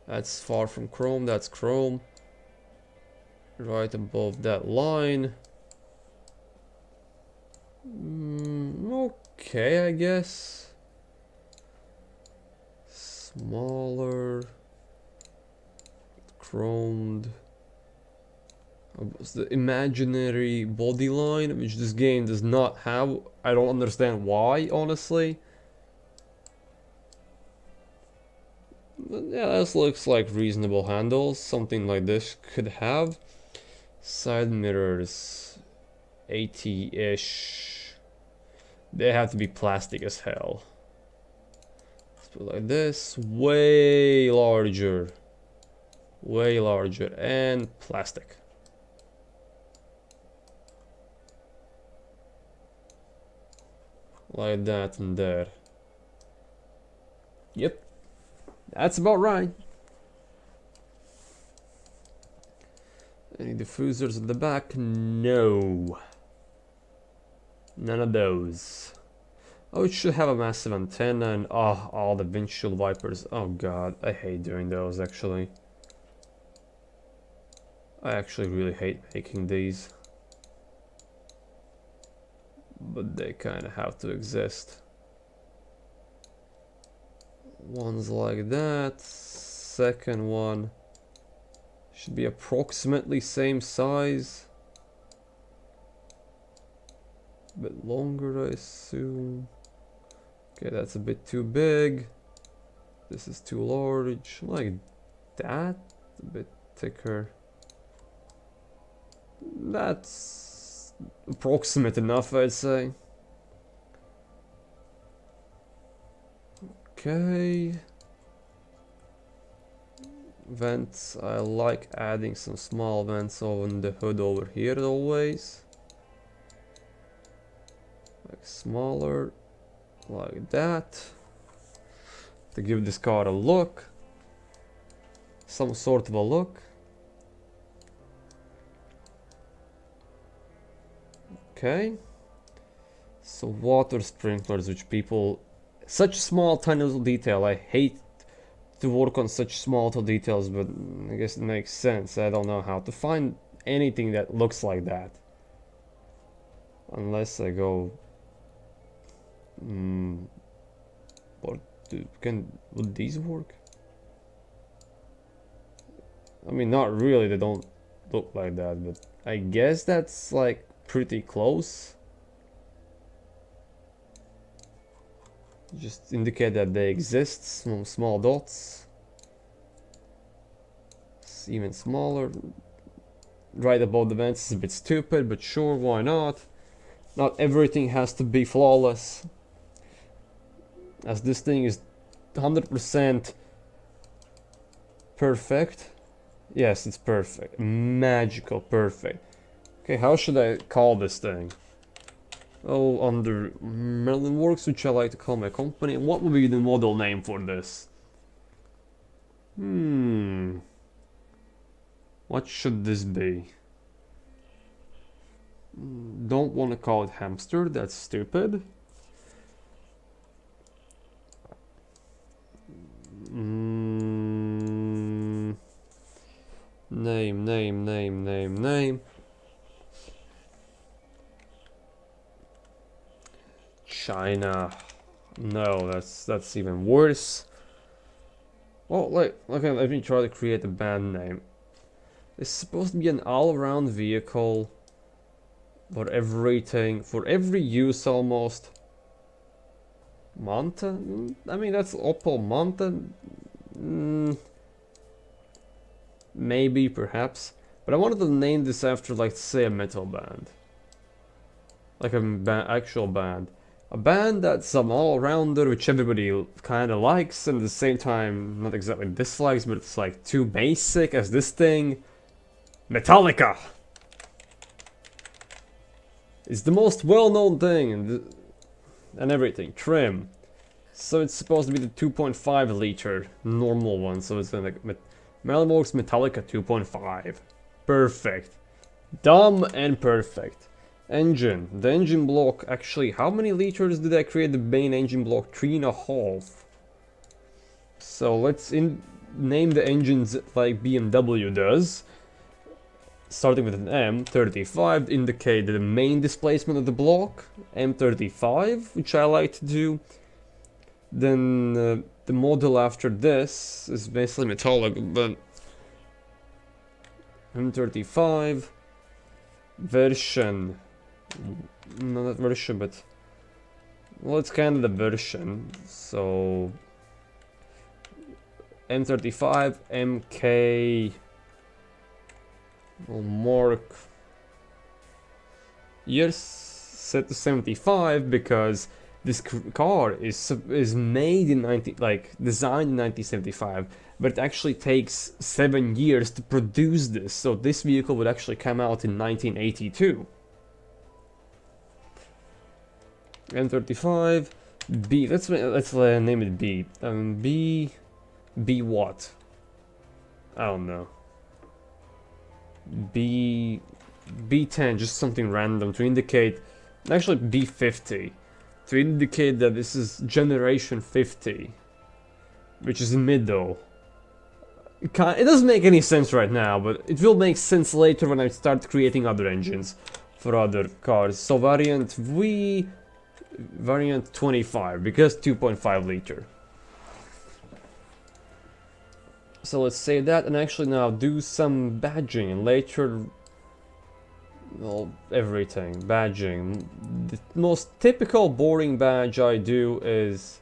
That's far from chrome, that's chrome. Right above that line. okay, I guess. Smaller, chromed. It's the imaginary body line, which this game does not have. I don't understand why, honestly. But yeah, this looks like reasonable handles. Something like this could have. Side mirrors, 80-ish. They have to be plastic as hell. Let's put it like this. Way larger, and plastic. Like that and there. Yep, that's about right. Any diffusers at the back? No. None of those. Oh, it should have a massive antenna and all the windshield wipers. Oh god, I hate doing those actually. I actually really hate making these. But they kind of have to exist. One's like that. Second one should be approximately same size. A bit longer, I assume. Okay, that's a bit too big. This is too large. Like that. A bit thicker. That's approximate enough, I'd say. Okay. Vents, I like adding some small vents on the hood over here always. Like smaller, like that. To give this car a look. Some sort of a look. Okay. So water sprinklers, which people... Such small tiny little detail, I hate to work on such small little details, but I guess it makes sense. I don't know how to find anything that looks like that. Unless I go... would these work? I mean, not really, they don't look like that, but I guess that's like pretty close. Just indicate that they exist, some small dots. It's even smaller. Right above the vents is a bit stupid, but sure, why not? Not everything has to be flawless. As this thing is 100% perfect. Yes, it's perfect. Magical perfect. Okay, how should I call this thing? Oh, under Merlin Works, which I like to call my company. What would be the model name for this? What should this be? Don't want to call it hamster, that's stupid. Name. China. No, that's even worse. Well, let me try to create a band name. It's supposed to be an all-around vehicle for everything, for every use almost. Manta? I mean, that's Opel Manta. Maybe, perhaps. But I wanted to name this after, like, say, a metal band. Like an actual band. A band that's an all-rounder which everybody kind of likes and at the same time not exactly dislikes, but it's like too basic as this thing. Metallica! It's the most well-known thing and everything. Trim. So it's supposed to be the 2.5 liter normal one, so it's like Melworks Metallica 2.5. Perfect. Dumb and perfect. Engine. The engine block, actually, how many liters did I create the main engine block? 3.5. So let's name the engines like BMW does. starting with an M35 to indicate the main displacement of the block, M35, which I like to do. Then the model after this is basically metallic, but M35 version, no, not version, but well, it's kind of the version. So M35 MK, well, mark years set to 75 because this car is made in designed in 1975, but it actually takes 7 years to produce this. So this vehicle would actually come out in 1982. M35 B. Let's name it B. B what? I don't know. B10, just something random to indicate. Actually, B50 to indicate that this is generation 50, which is middle. It doesn't make any sense right now, but it will make sense later when I start creating other engines for other cars. So variant V, variant 25, because 2.5 liter. So let's save that and actually now do some badging and later, well, everything, badging. The most typical boring badge I do is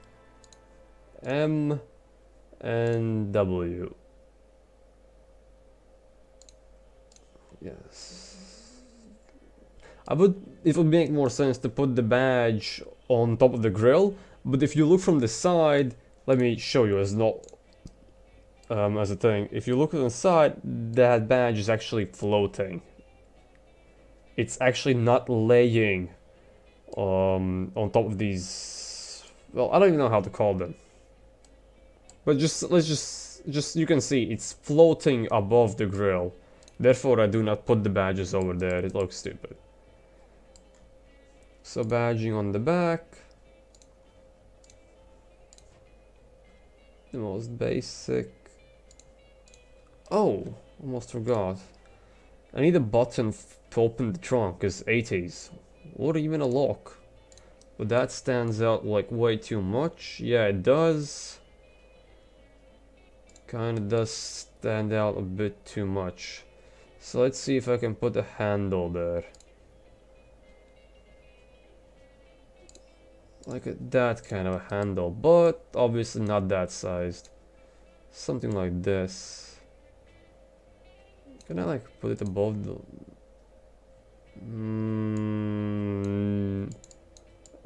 M and W. Yes. It would make more sense to put the badge on top of the grill, but if you look from the side, let me show you as not as a thing. If you look on the side, that badge is actually floating. It's actually not laying on top of these. Well, I don't even know how to call them. But let's just you can see it's floating above the grill. Therefore, I do not put the badges over there. It looks stupid. So badging on the back. The most basic. Oh, almost forgot. I need a button to open the trunk, because 80's. Or even a lock. But that stands out like way too much. Yeah, it does. Kinda does stand out a bit too much. So let's see if I can put a handle there. Like that kind of a handle, but obviously not that sized. Something like this. Can I like put it above the...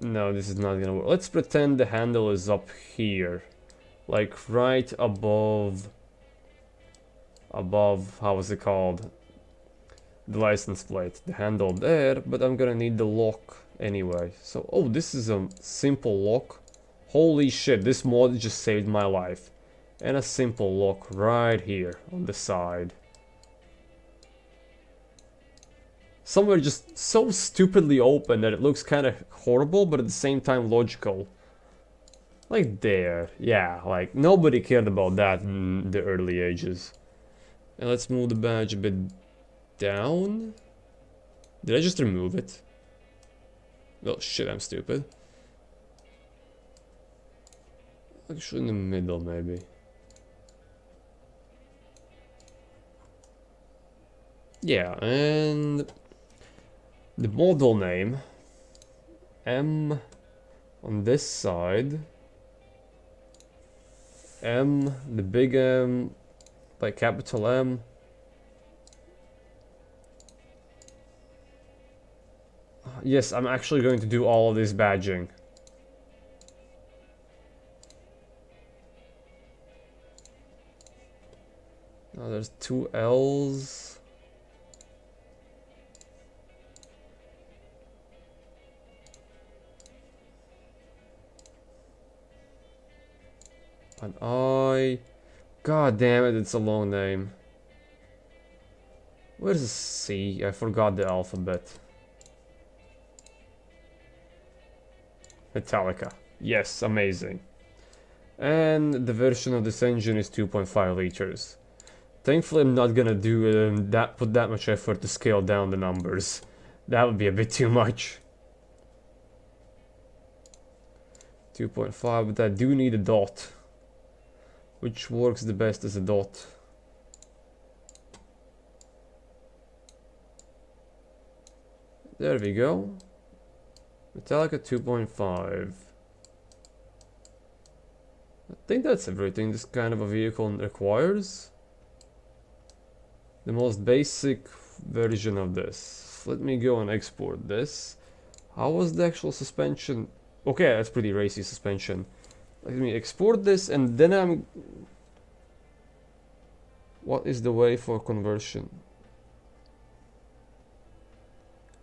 No, this is not gonna work. Let's pretend the handle is up here. Like right above... how is it called? The license plate. The handle there, but I'm gonna need the lock anyway. So, oh, this is a simple lock. Holy shit, this mod just saved my life. And a simple lock right here on the side. Somewhere just so stupidly open that it looks kind of horrible, but at the same time logical. Like there, yeah, like nobody cared about that in the early ages. And let's move the badge a bit down. Did I just remove it? Oh shit, I'm stupid. Actually in the middle maybe. Yeah, and the model name M on this side, M, the big M, like capital M. Yes, I'm actually going to do all of this badging. Now there's two L's. An I. God damn it, it's a long name. Where's the C? I forgot the alphabet. Metallica. Yes, amazing. And the version of this engine is 2.5 liters. Thankfully, I'm not gonna do put that much effort to scale down the numbers. That would be a bit too much. 2.5, but I do need a dot. Which works the best as a dot? There we go. Metallica 2.5. I think that's everything this kind of a vehicle requires. The most basic version of this. Let me go and export this. How was the actual suspension? Okay, that's pretty racy suspension. Let me export this and then what is the way for conversion?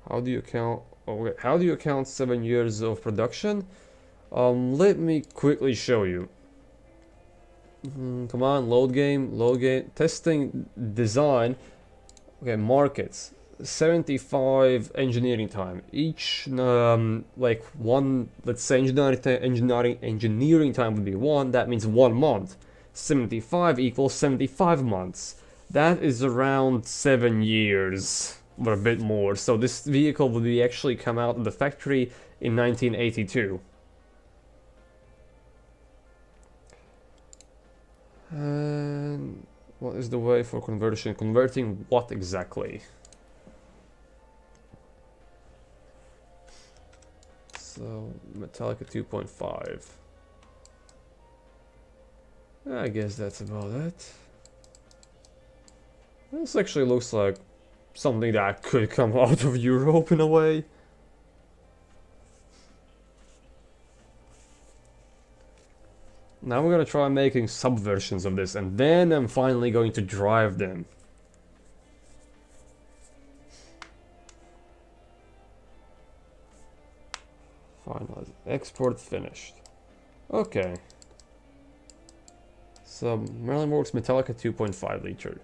How do you count? Okay, how do you count 7 years of production? Let me quickly show you. Come on, load game, testing, design. Okay, markets. 75 engineering time. Each, like one, let's say engineering time would be 1, that means 1 month. 75 equals 75 months. That is around 7 years, or a bit more. So this vehicle would be actually come out of the factory in 1982. And what is the way for conversion? Converting what exactly? So Metallica 2.5. I guess that's about it. This actually looks like something that could come out of Europe in a way. Now we're gonna try making subversions of this, and then I'm finally going to drive them. Finalize. Export finished. Okay. So Merlin Works Metallica 2.5 liter.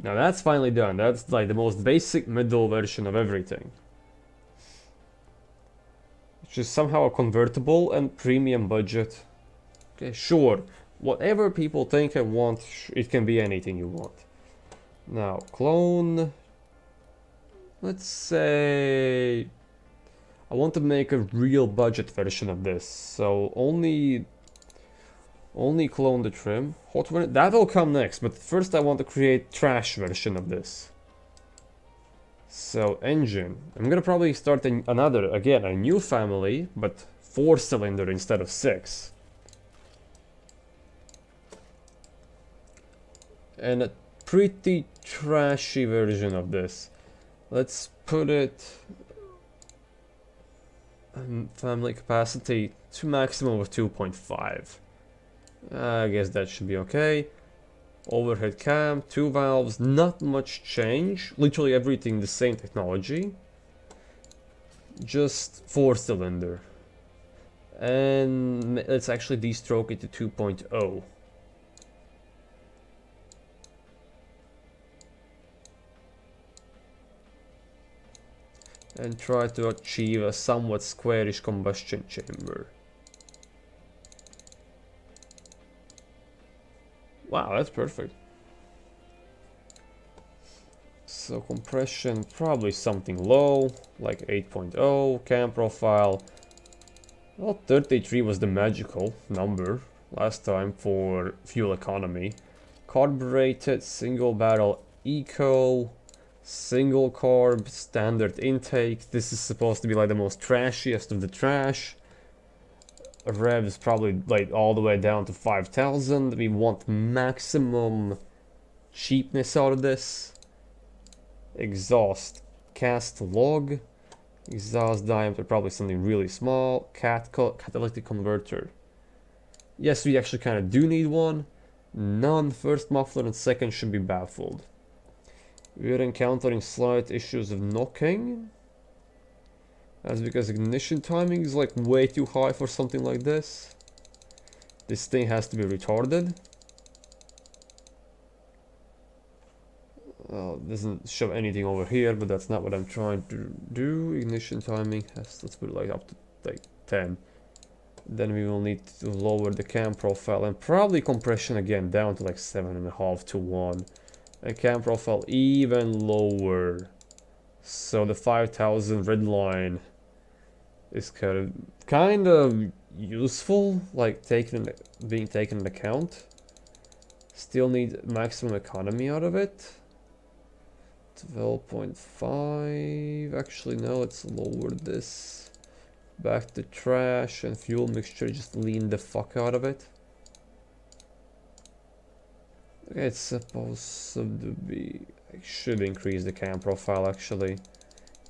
Now that's finally done. That's like the most basic middle version of everything. Which is somehow a convertible and premium budget. Okay, sure. Whatever people think and want, it can be anything you want. Now, clone. Let's say I want to make a real budget version of this. So only clone the trim. Hot run, that will come next, but first I want to create trash version of this. So engine. I'm gonna probably start a new family, but 4-cylinder instead of 6. And a pretty trashy version of this. Let's put it family capacity to maximum of 2.5. I guess that should be okay. Overhead cam, 2 valves, not much change. Literally everything the same technology. Just 4-cylinder. And let's actually de-stroke it to 2.0. And try to achieve a somewhat squarish combustion chamber. Wow, that's perfect. So compression, probably something low, like 8.0, cam profile. Well, 33 was the magical number last time for fuel economy. Carbureted, single barrel eco. Single carb, standard intake. This is supposed to be like the most trashiest of the trash. Revs probably like all the way down to 5,000. We want maximum cheapness out of this. Exhaust, cast log. Exhaust diameter, probably something really small. Catalytic converter. Yes, we actually kind of do need one. None. First muffler and second should be baffled. We're encountering slight issues of knocking. That's because ignition timing is like way too high for something like this. This thing has to be retarded. Doesn't show anything over here, but that's not what I'm trying to do. Ignition timing has, let's put it like up to like 10. Then we will need to lower the cam profile and probably compression again down to like 7.5 to 1. and cam profile even lower. So the 5000 red line is kind of useful, like being taken into account. Still need maximum economy out of it. 12.5. Actually, no, let's lower this. Back to trash and fuel mixture, just lean the fuck out of it. Okay, it's supposed to be. I should increase the cam profile actually.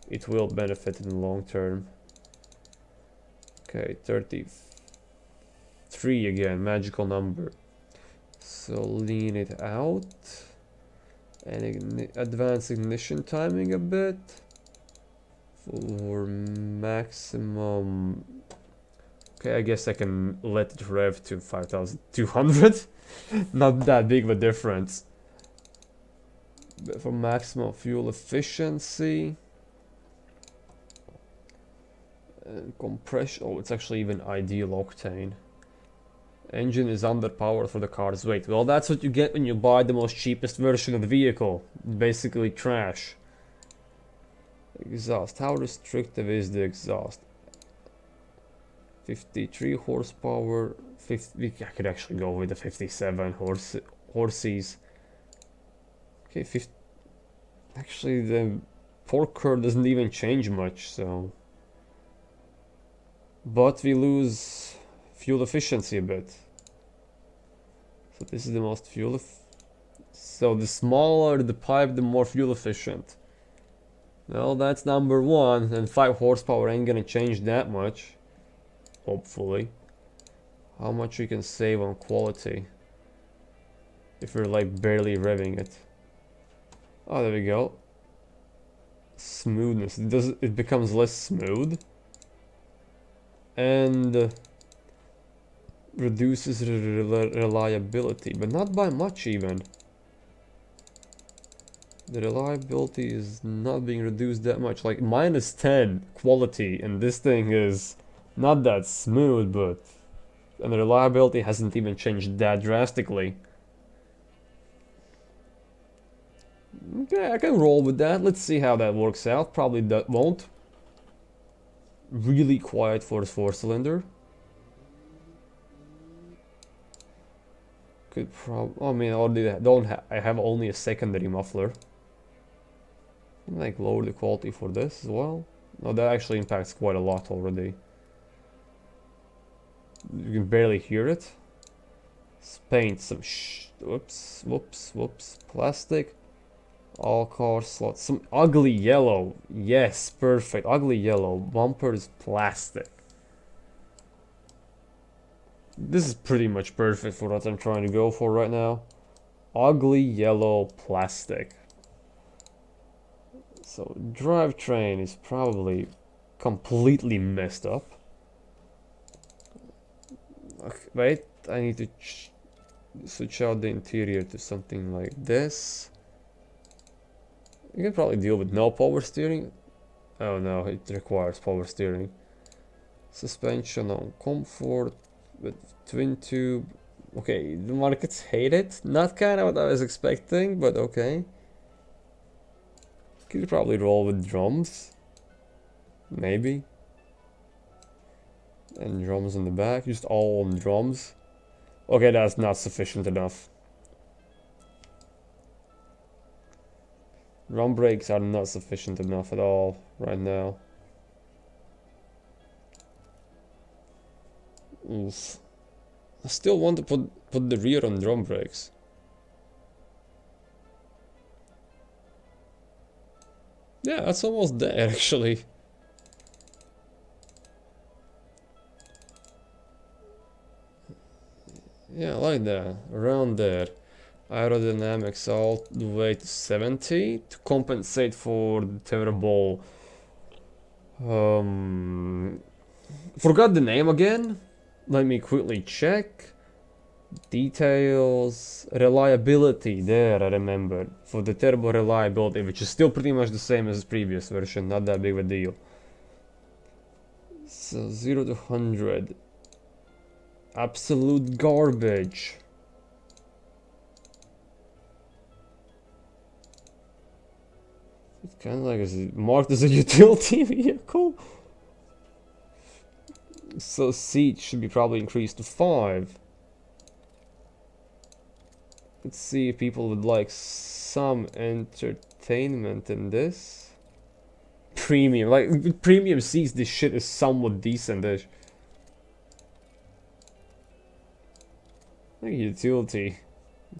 It will benefit in the long term. Okay, 33 again, magical number. So lean it out. And advance ignition timing a bit. For maximum. Okay, I guess I can let it rev to 5200. Not that big of a difference. But for maximum fuel efficiency and compression, oh, it's actually even ideal octane. Engine is underpowered for the car's weight. Well, that's what you get when you buy the most cheapest version of the vehicle. Basically trash. Exhaust. How restrictive is the exhaust? 53 horsepower. 50. I could actually go with the 57 horses. Okay, 50. Actually, the torque curve doesn't even change much, so. But we lose fuel efficiency a bit. So this is the most so the smaller the pipe, the more fuel efficient. Well, that's number one, and 5 horsepower ain't gonna change that much. Hopefully. How much we can save on quality if we're like barely revving it. Oh, there we go. Smoothness. It becomes less smooth. And reduces reliability, but not by much even. The reliability is not being reduced that much, like -10 quality, and this thing is not that smooth, and the reliability hasn't even changed that drastically. Okay, I can roll with that. Let's see how that works out. Probably that won't. Really quiet for a 4-cylinder. Could I mean, I have only a secondary muffler. Like lower the quality for this as well. No, that actually impacts quite a lot already. You can barely hear it. Let's paint some whoops. Plastic. All car slots. Some ugly yellow. Yes, perfect. Ugly yellow. Bumper is plastic. This is pretty much perfect for what I'm trying to go for right now. Ugly yellow plastic. So drivetrain is probably completely messed up. Okay, wait, I need to switch out the interior to something like this. You can probably deal with no power steering. Oh no, it requires power steering. Suspension on comfort with twin tube. Okay, the markets hate it. Not kind of what I was expecting, but okay. Could probably roll with drums. Maybe. And drums in the back, just all on drums. Okay, that's not sufficient enough. Drum brakes are not sufficient enough at all right now. Oof. I still want to put the rear on drum brakes. Yeah, that's almost there actually. Yeah, I like that. Around there. Aerodynamics all the way to 70 to compensate for the terrible. Forgot the name again. Let me quickly check. Details, reliability. There, I remember. For the terrible reliability, which is still pretty much the same as the previous version. Not that big of a deal. So 0 to 100. Absolute garbage. kind of like, is it marked as a utility vehicle? So seats should be probably increased to 5. Let's see if people would like some entertainment in this. Premium, like with premium seats, this shit is somewhat decent-ish. Like utility.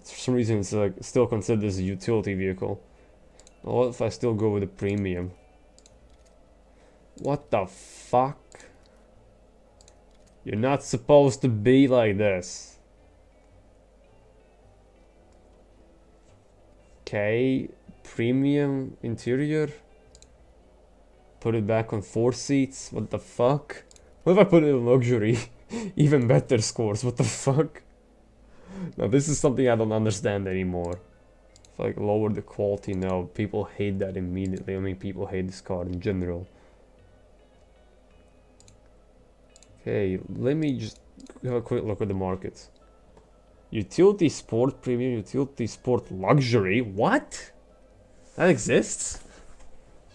For some reason it's like still considered as a utility vehicle. Well, what if I still go with a premium? What the fuck? You're not supposed to be like this. Okay, premium interior. Put it back on 4 seats. What the fuck? What if I put it in luxury? Even better scores. What the fuck? Now this is something I don't understand anymore. If I lower the quality now, people hate that immediately. I mean, people hate this car in general. Okay, let me just have a quick look at the markets. Utility Sport Premium, Utility Sport Luxury. What? That exists?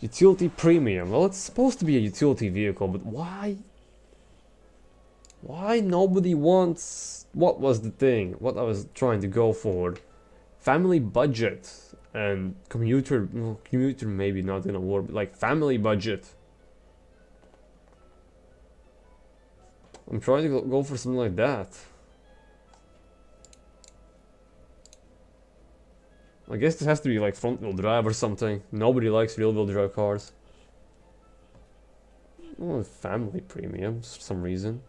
Utility Premium. Well, it's supposed to be a utility vehicle, but why? Why nobody wants... What was the thing? What I was trying to go for? Family budget and commuter... Well, commuter maybe not gonna work, but like family budget. I'm trying to go for something like that. I guess this has to be like front wheel drive or something. Nobody likes rear wheel drive cars. Oh, family premium for some reason.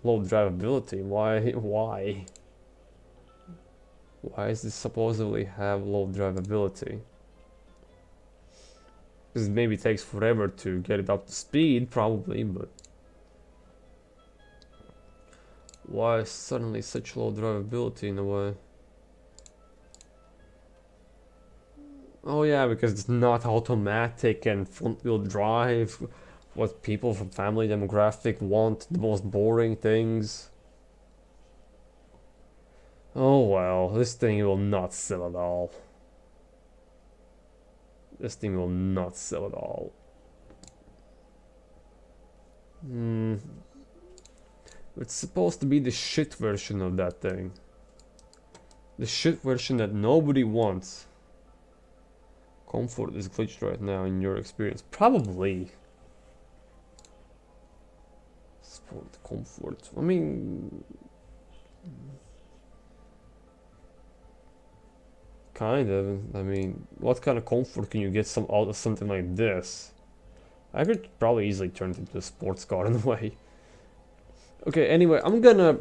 Low drivability. Why? Why? Why does this supposedly have low drivability? Because it maybe takes forever to get it up to speed, probably, but... Why suddenly such low drivability in a way? Oh yeah, because it's not automatic and front wheel drive. What people from family demographic want, the most boring things. Oh well, this thing will not sell at all. This thing will not sell at all. It's supposed to be the shit version of that thing. The shit version that nobody wants. Comfort is glitched right now in your experience. Probably. Sport, comfort. I mean... Kind of. I mean, what kind of comfort can you get out of something like this? I could probably easily turn it into a sports car in a way. Okay, anyway, I'm gonna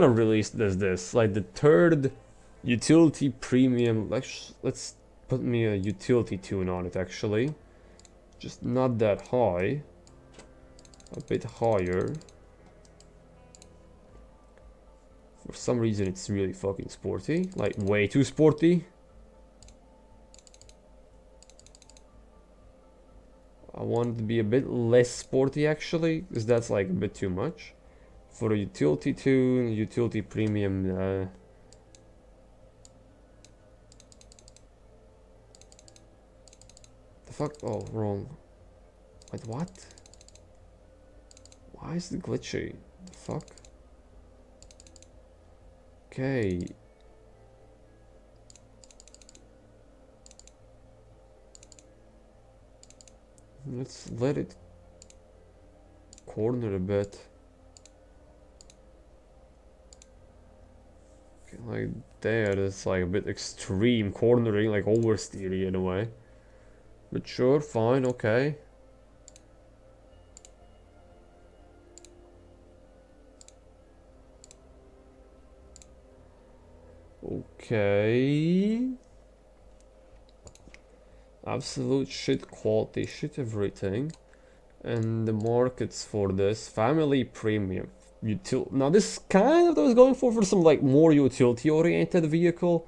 release this like the third utility premium. Let's put me a utility tune on it actually. Just not that high. A bit higher. For some reason it's really fucking sporty. Like way too sporty. I want it to be a bit less sporty actually, because that's like a bit too much. For a utility tune, utility premium, the fuck? Oh, wrong. Wait, what? Why is it glitchy? The fuck? Okay. Let's let it corner a bit. Okay, like there, it's like a bit extreme cornering, like oversteering in a way. But sure, fine, okay. Okay. Absolute shit quality, shit everything. And the markets for this, family premium. Now this kind of what I was going for some like more utility oriented vehicle.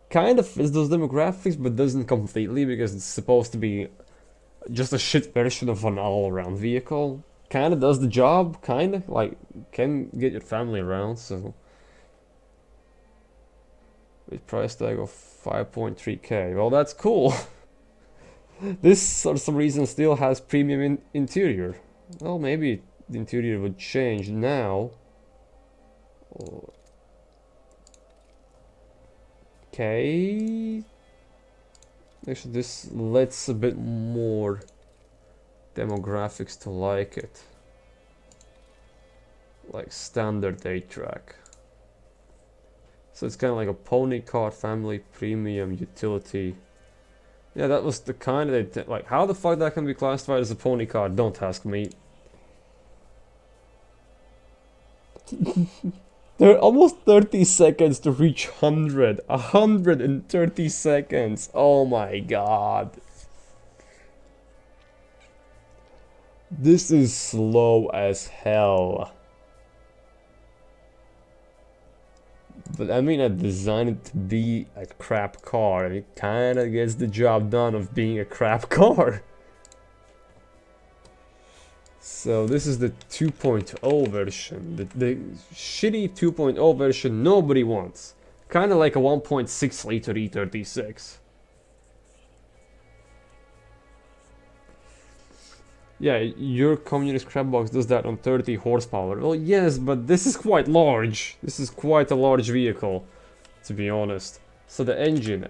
Kind of fits those demographics, but doesn't completely because it's supposed to be just a shit version of an all-around vehicle. Kind of does the job, kind of like can get your family around. So with price tag of 5.3k, well that's cool. This, for some reason, still has premium interior. Well, maybe the interior would change now. Okay. Actually, this lets a bit more demographics to like it. Like standard 8-track. So it's kind of like a pony car family premium utility. Yeah, that was the kind of like, how the fuck that can be classified as a pony car? Don't ask me. There are almost 30 seconds to reach 100. 130 seconds. Oh my god. This is slow as hell. But I mean, I designed it to be a crap car, and it kinda gets the job done of being a crap car. So this is the 2.0 version, the shitty 2.0 version nobody wants. Kinda like a 1.6 liter E36. Yeah, your communist crapbox does that on 30 horsepower. Well, yes, but this is quite large. This is quite a large vehicle, to be honest. So the engine,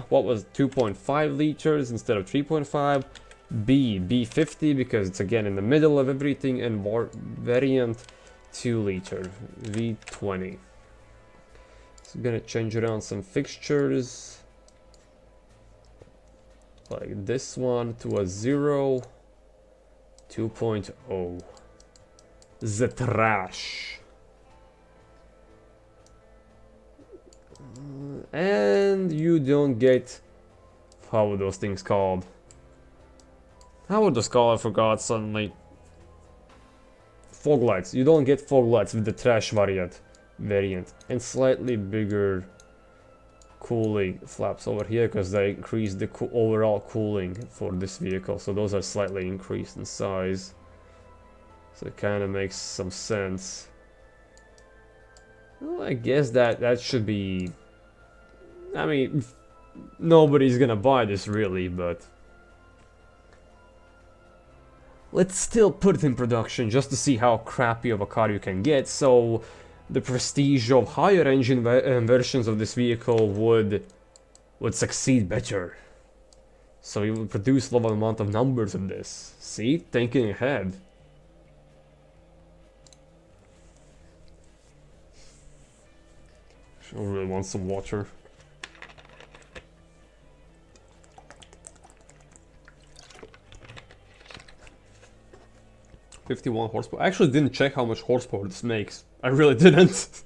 what was 2.5 liters instead of 3.5. B50 because it's again in the middle of everything, and more variant 2 liter, V20. So I'm gonna change around some fixtures. Like this one to a 0. 2.0. The trash. And you don't get... How are those things called? How are those called? I forgot suddenly. Fog lights. You don't get fog lights with the trash variant. And slightly bigger cooling flaps over here because they increase the overall cooling for this vehicle, so those are slightly increased in size, so it kind of makes some sense. Well, I guess that should be, I mean, nobody's gonna buy this really, but let's still put it in production just to see how crappy of a car you can get, so the prestige of higher engine versions of this vehicle would succeed better. So we would produce low amount of numbers of this. See? Thinking ahead. I really want some water. $51 horsepower. I actually didn't check how much horsepower this makes. I really didn't.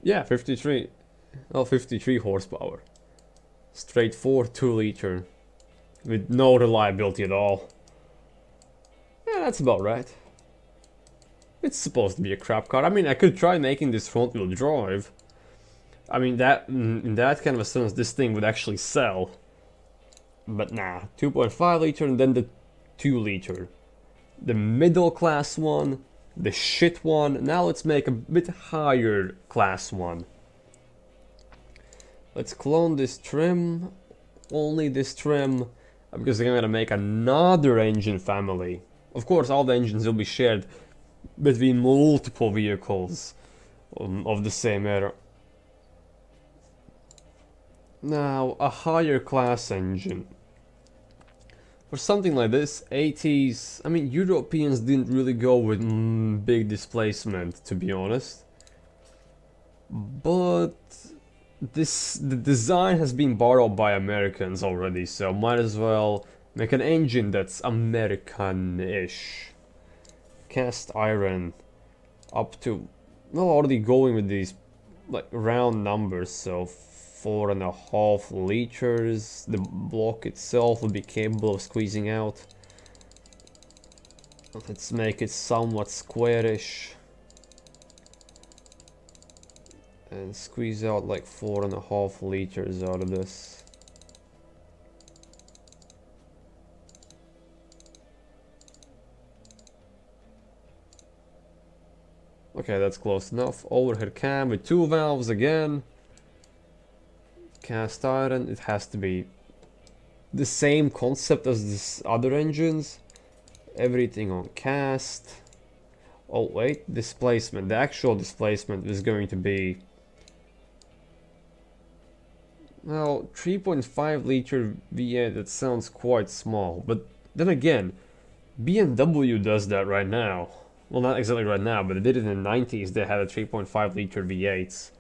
Yeah, 53. Well, 53 horsepower. Straight 4 2 liter. With no reliability at all. Yeah, that's about right. It's supposed to be a crap car. I mean, I could try making this front wheel drive. I mean, that in that kind of a sense, this thing would actually sell. But nah, 2.5 liter and then the 2 liter. The middle class one, the shit one. Now let's make a bit higher class one. Let's clone this trim, only this trim, because I'm gonna make another engine family. Of course, all the engines will be shared between multiple vehicles of the same era. Now, a higher class engine. For something like this, 80's, I mean, Europeans didn't really go with big displacement, to be honest. But the design has been borrowed by Americans already, so might as well make an engine that's American-ish. Cast iron up to, well, already going with these like round numbers, so 4.5 liters. The block itself will be capable of squeezing out. Let's make it somewhat squarish and squeeze out like 4.5 liters out of this. Okay, that's close enough. Overhead cam with 2 valves again. Cast iron, it has to be the same concept as these other engines. Everything on cast. Oh wait, displacement. The actual displacement is going to be, well, 3.5 liter V8. That sounds quite small, but then again, BMW does that right now. Well, not exactly right now, but they did it in the 90s. They had a 3.5 liter V8s.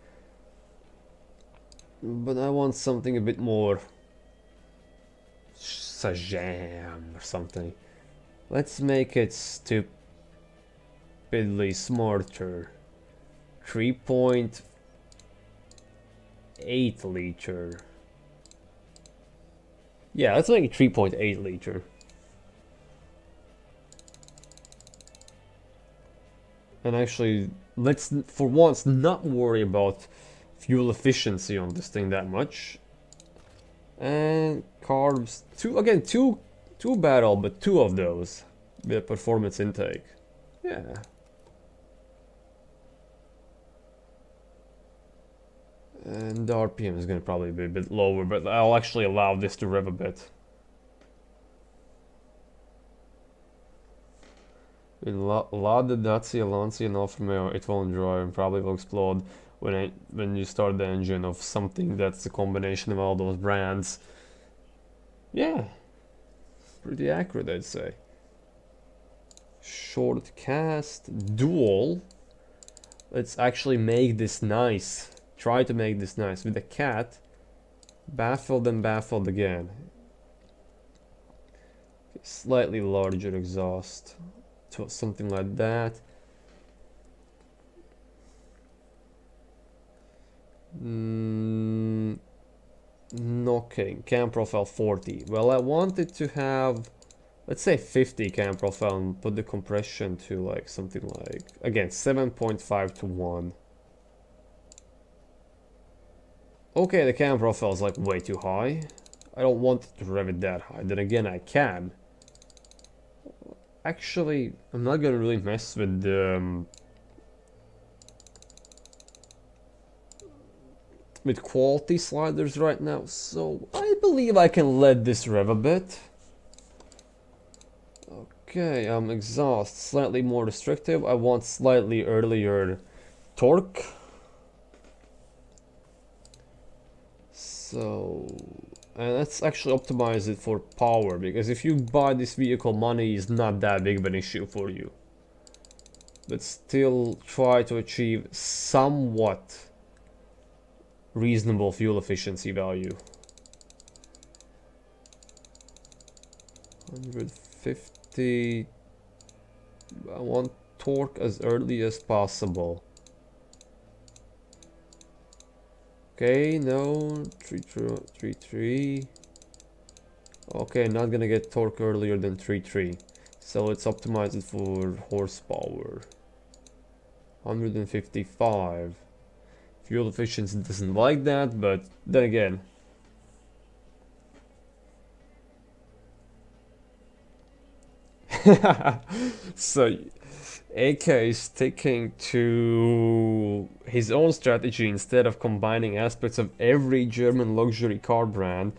But I want something a bit more Sajam or something. Let's make it stupidly smarter. 3.8 liter. Yeah, let's make it 3.8 liter. And actually, let's for once not worry about fuel efficiency on this thing that much. And carbs, two barrel, but 2 of those with performance intake. Yeah. And the RPM is gonna probably be a bit lower, but I'll actually allow this to rev a bit. In Lada, Dacia, Lancia, and Alfa Romeo, it won't drive and probably will explode when you start the engine of something that's a combination of all those brands. Yeah, pretty accurate, I'd say. Short cast, dual. Let's actually make this nice. Try to make this nice with the cat. Baffled and baffled again. Slightly larger exhaust. To something like that. Knocking. Cam profile 40. Well, I wanted to have, let's say 50 cam profile and put the compression to like something like, again, 7.5 to 1. Okay, the cam profile is like way too high. I don't want to rev it that high. Then again, I can. Actually, I'm not gonna really mess with the with quality sliders right now, so I believe I can let this rev a bit. Okay, exhaust slightly more restrictive. I want slightly earlier torque. So, and let's actually optimize it for power, because if you buy this vehicle, money is not that big of an issue for you. But still try to achieve somewhat reasonable fuel efficiency value. 150. I want torque as early as possible. Okay, no, 3.3. Okay, not gonna get torque earlier than 3.3. So let's optimize it for horsepower. 155. Fuel efficiency doesn't like that, but then again. So AK is sticking to his own strategy instead of combining aspects of every German luxury car brand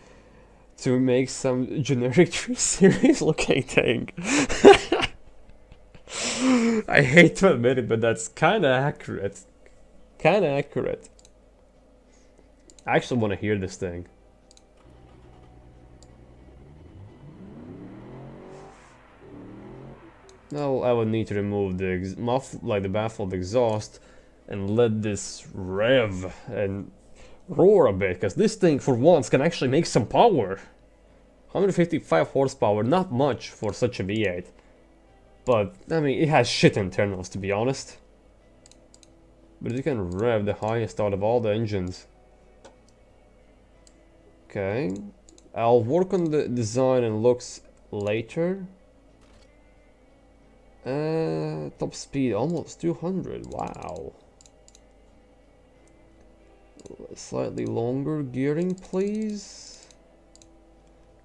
to make some generic 3 Series looking thing. I hate to admit it, but that's kinda accurate. Kinda accurate. I actually want to hear this thing. Now I would need to remove the the baffled exhaust and let this rev and roar a bit, because this thing for once can actually make some power. 155 horsepower, not much for such a V8. But, I mean, it has shit internals, to be honest. But it can rev the highest out of all the engines. Okay. I'll work on the design and looks later. Top speed almost 200. Wow. Slightly longer gearing, please.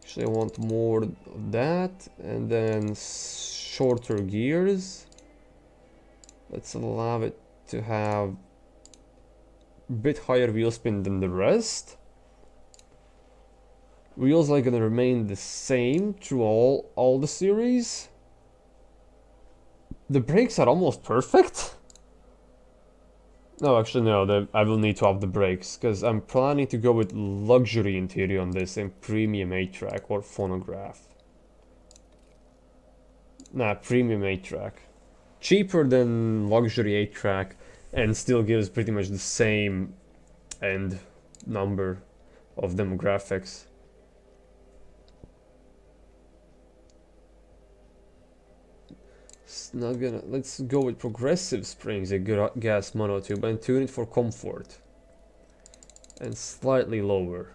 Actually, I want more of that, and then shorter gears. Let's allow it to have a bit higher wheel spin than the rest. Wheels are gonna remain the same through all the series. The brakes are almost perfect. No, actually no, I will need to up the brakes, because I'm planning to go with luxury interior on this and premium 8-track or phonograph. Nah, premium 8-track. Cheaper than luxury 8-track and still gives pretty much the same end number of demographics. It's not gonna. Let's go with progressive springs, a gas monotube, and tune it for comfort. And slightly lower.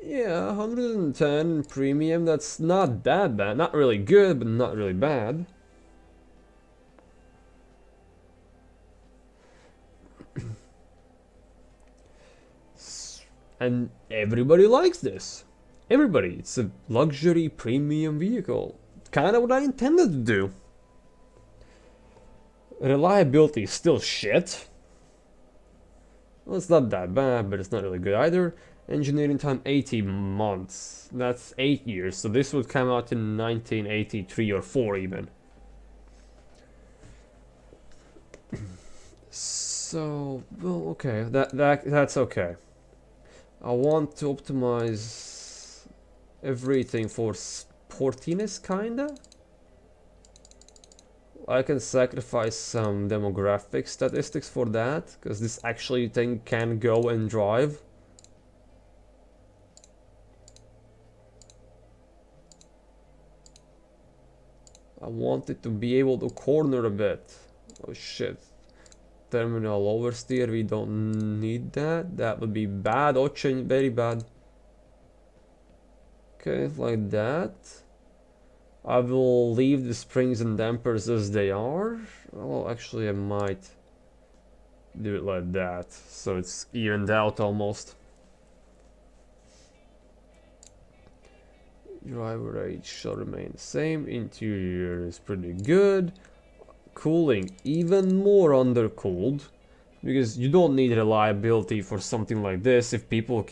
Yeah, 110 premium, that's not that bad. Not really good, but not really bad. And everybody likes this. Everybody, it's a luxury premium vehicle. Kinda what I intended to do. Reliability is still shit. Well, it's not that bad, but it's not really good either. Engineering time 80 months. That's 8 years, so this would come out in 1983 or 4 even. So, well, okay, that's okay. I want to optimize everything for sportiness, kinda. I can sacrifice some demographic statistics for that, because this actually thing can go and drive. I want it to be able to corner a bit. Oh shit. Terminal oversteer, we don't need that. That would be bad, very bad. Okay, like that. I will leave the springs and dampers as they are. Well, actually I might do it like that, so it's evened out almost. Driver age shall remain the same. Interior is pretty good. Cooling even more undercooled, because you don't need reliability for something like this. If people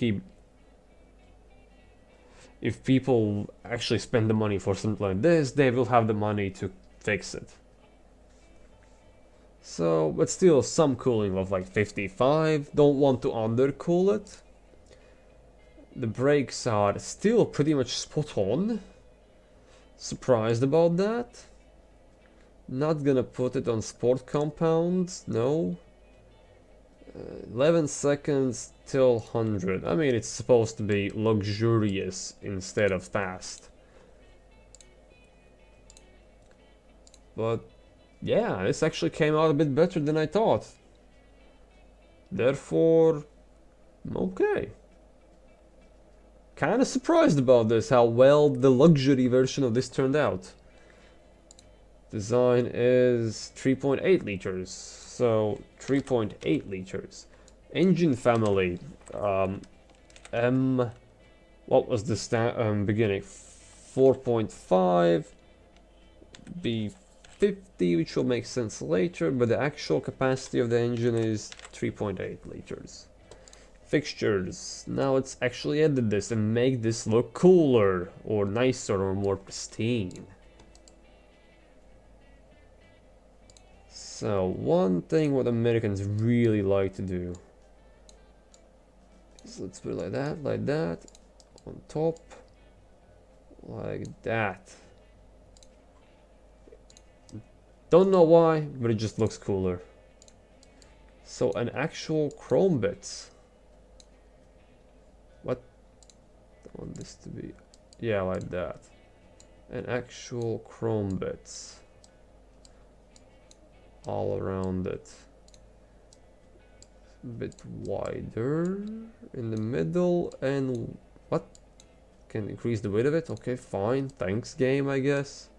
actually spend the money for something like this, they will have the money to fix it. So, but still some cooling of like 55. Don't want to undercool it. The brakes are still pretty much spot on. Surprised about that. Not gonna put it on sport compounds, no. 11 seconds till 100. I mean, it's supposed to be luxurious instead of fast. But yeah, this actually came out a bit better than I thought. Therefore, okay. Kinda surprised about this, how well the luxury version of this turned out. Design is 3.8 liters, so 3.8 liters. Engine family, what was the beginning? 4.5, B50, which will make sense later, but the actual capacity of the engine is 3.8 liters. Fixtures, now it's actually added this and make this look cooler, or nicer, or more pristine. So, one thing what Americans really like to do is, let's put it like that, on top, like that. Don't know why, but it just looks cooler. So, an actual chrome bits. What? I want this to be, yeah, like that. An actual chrome bits. All around it. A bit wider in the middle, and what? Can increase the width of it? Okay, fine. Thanks, game, I guess.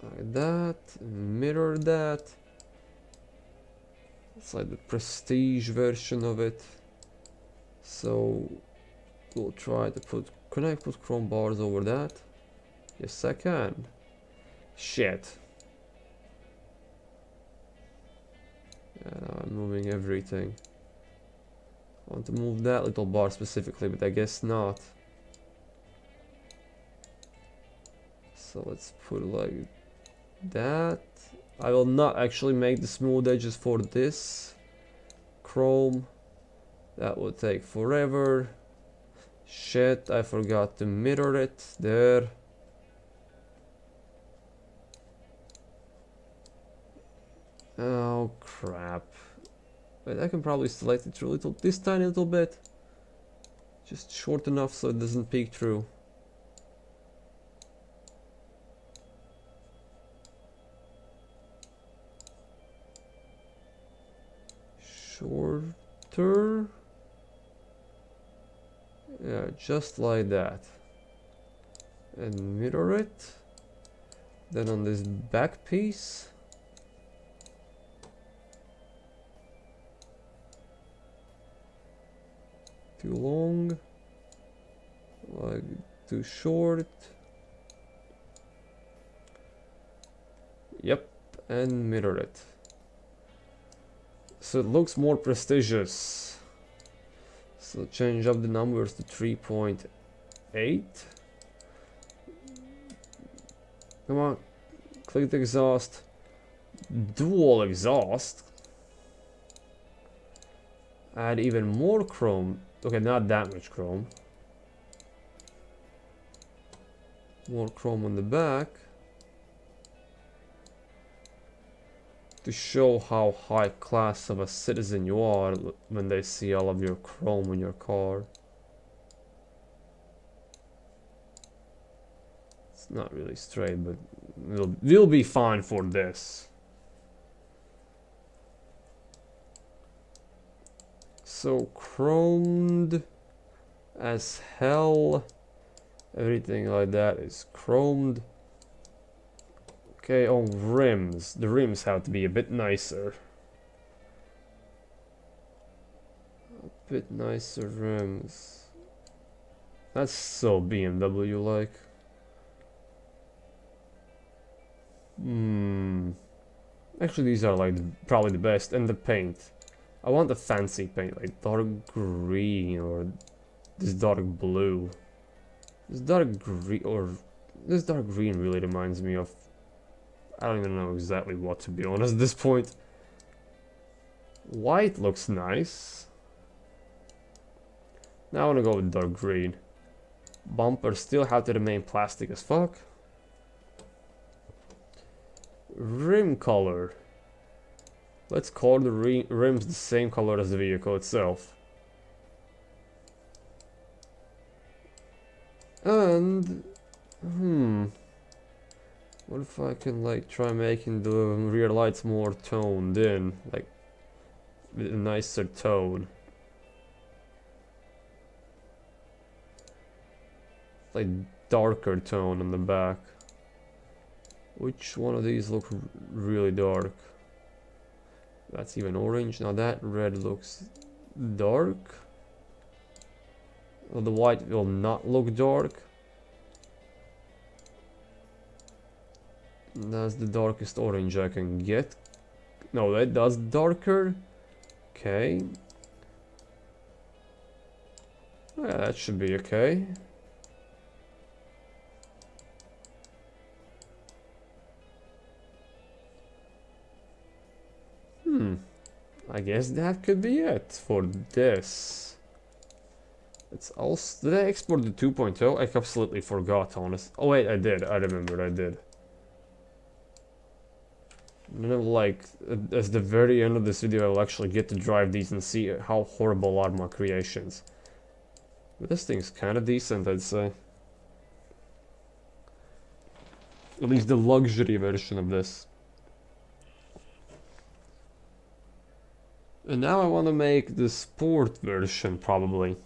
Like that. Mirror that. It's like the prestige version of it. So we'll try to put... Can I put chrome bars over that? Yes, I can. Shit. Yeah, I'm moving everything. I want to move that little bar specifically, but I guess not. So let's put it like that. I will not actually make the smooth edges for this chrome. That will take forever. Shit, I forgot to mirror it. There. Oh crap. But I can probably select it through this tiny little bit. Just short enough so it doesn't peek through. Shorter. Yeah, just like that. And mirror it. Then on this back piece. Too long. Like too short. Yep, and mirror it. So it looks more prestigious. So change up the numbers to 3.8. Come on, click the exhaust. Dual exhaust. Add even more chrome. Okay, not that much chrome. More chrome on the back. To show how high class of a citizen you are when they see all of your chrome in your car. It's not really straight, but we'll be fine for this. So chromed as hell. Everything like that is chromed. Okay, on rims. The rims have to be a bit nicer. A bit nicer rims. That's so BMW like. Actually, these are like probably the best. And the paint. I want the fancy paint, like dark green or this dark blue. This dark green really reminds me of... I don't even know exactly what, to be honest at this point. White looks nice. Now I want to go with dark green. Bumpers still have to remain plastic as fuck. Rim color. Let's color the rims the same color as the vehicle itself. And... what if I can like try making the rear lights more toned in, like with a nicer tone. Like darker tone on the back. Which one of these look really dark? That's even orange. Now that red looks dark. Well, the white will not look dark. That's the darkest orange I can get. No, that does darker. Okay. Yeah, that should be okay. I guess that could be it for this. It's also... Did I export the 2.0? I absolutely forgot, honest. Oh wait, I did. I remember I did. And then like, at the very end of this video, I will actually get to drive these and see how horrible are my creations. But this thing's kind of decent, I'd say. At least the luxury version of this. And now I want to make the sport version, probably.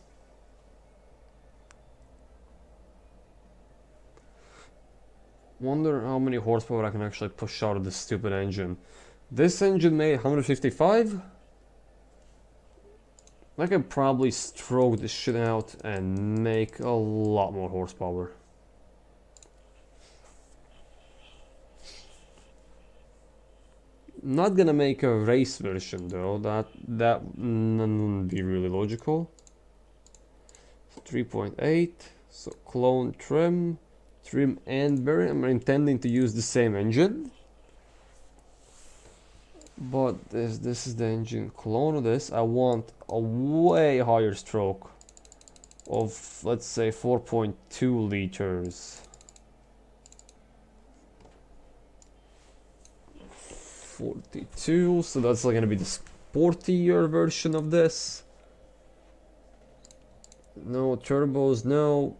Wonder how many horsepower I can actually push out of this stupid engine. This engine made 155? I could probably stroke this shit out and make a lot more horsepower. Not gonna make a race version though, that wouldn't be really logical. 3.8, so clone trim and bearing. I'm intending to use the same engine, but this is the engine clone of this. I want a way higher stroke of, let's say, 4.2 liters. 42, so that's like gonna be the sportier version of this. No turbos, no,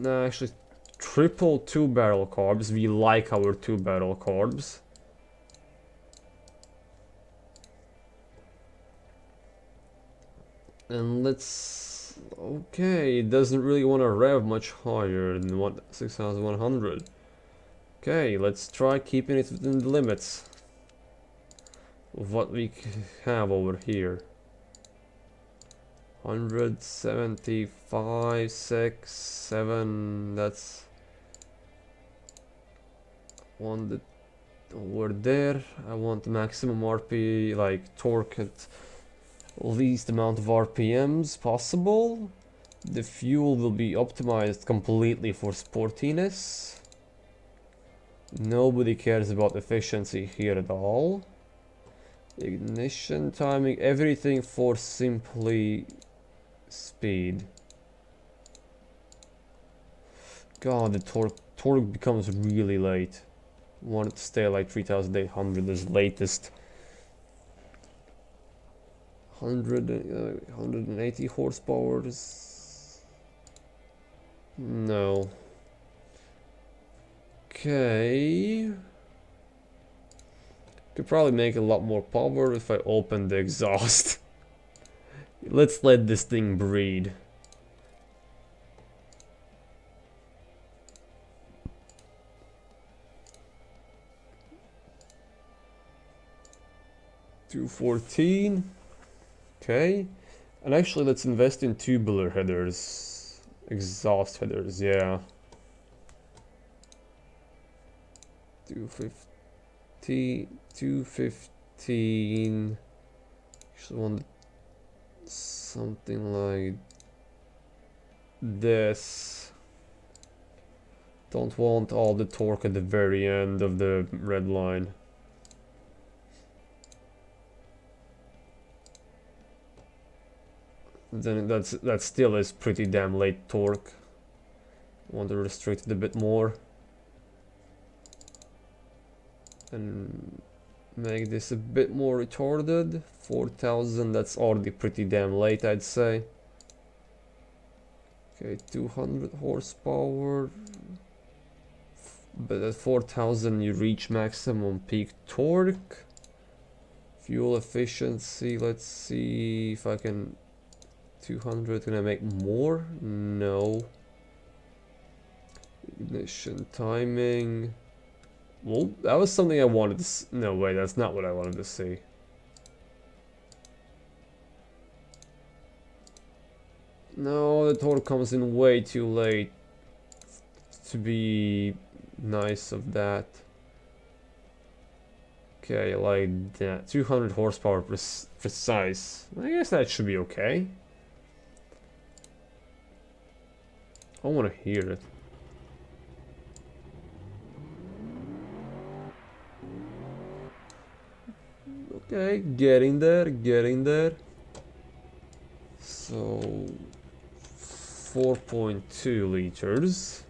actually triple 2-barrel carbs. We like our 2-barrel carbs. And let's, okay, it doesn't really want to rev much higher than 6100. Okay, let's try keeping it within the limits of what we have over here. 175, 6, 7, that's one that over there. I want the maximum RP, like torque at least amount of RPMs possible. The fuel will be optimized completely for sportiness. Nobody cares about efficiency here at all. Ignition timing, everything for simply speed. God, the torque becomes really late. Want it to stay like 3800 as latest. 180 horsepower is... no. Okay. Could probably make a lot more power if I open the exhaust. Let's let this thing breathe. $214. Okay. And actually let's invest in tubular headers. Exhaust headers, yeah. 215. Actually want something like this. Don't want all the torque at the very end of the red line. Then that still is pretty damn late torque. Want to restrict it a bit more. And make this a bit more retarded. 4000, that's already pretty damn late, I'd say. Okay, 200 horsepower. But at 4000 you reach maximum peak torque. Fuel efficiency, let's see if I can... 200, can I make more? No. Ignition timing. Well, that was something I wanted to see. No, wait, that's not what I wanted to see. No, the torque comes in way too late to be nice of that. Okay, like that. 200 horsepower precise. I guess that should be okay. I want to hear it. Okay, getting there. So 4.2 liters.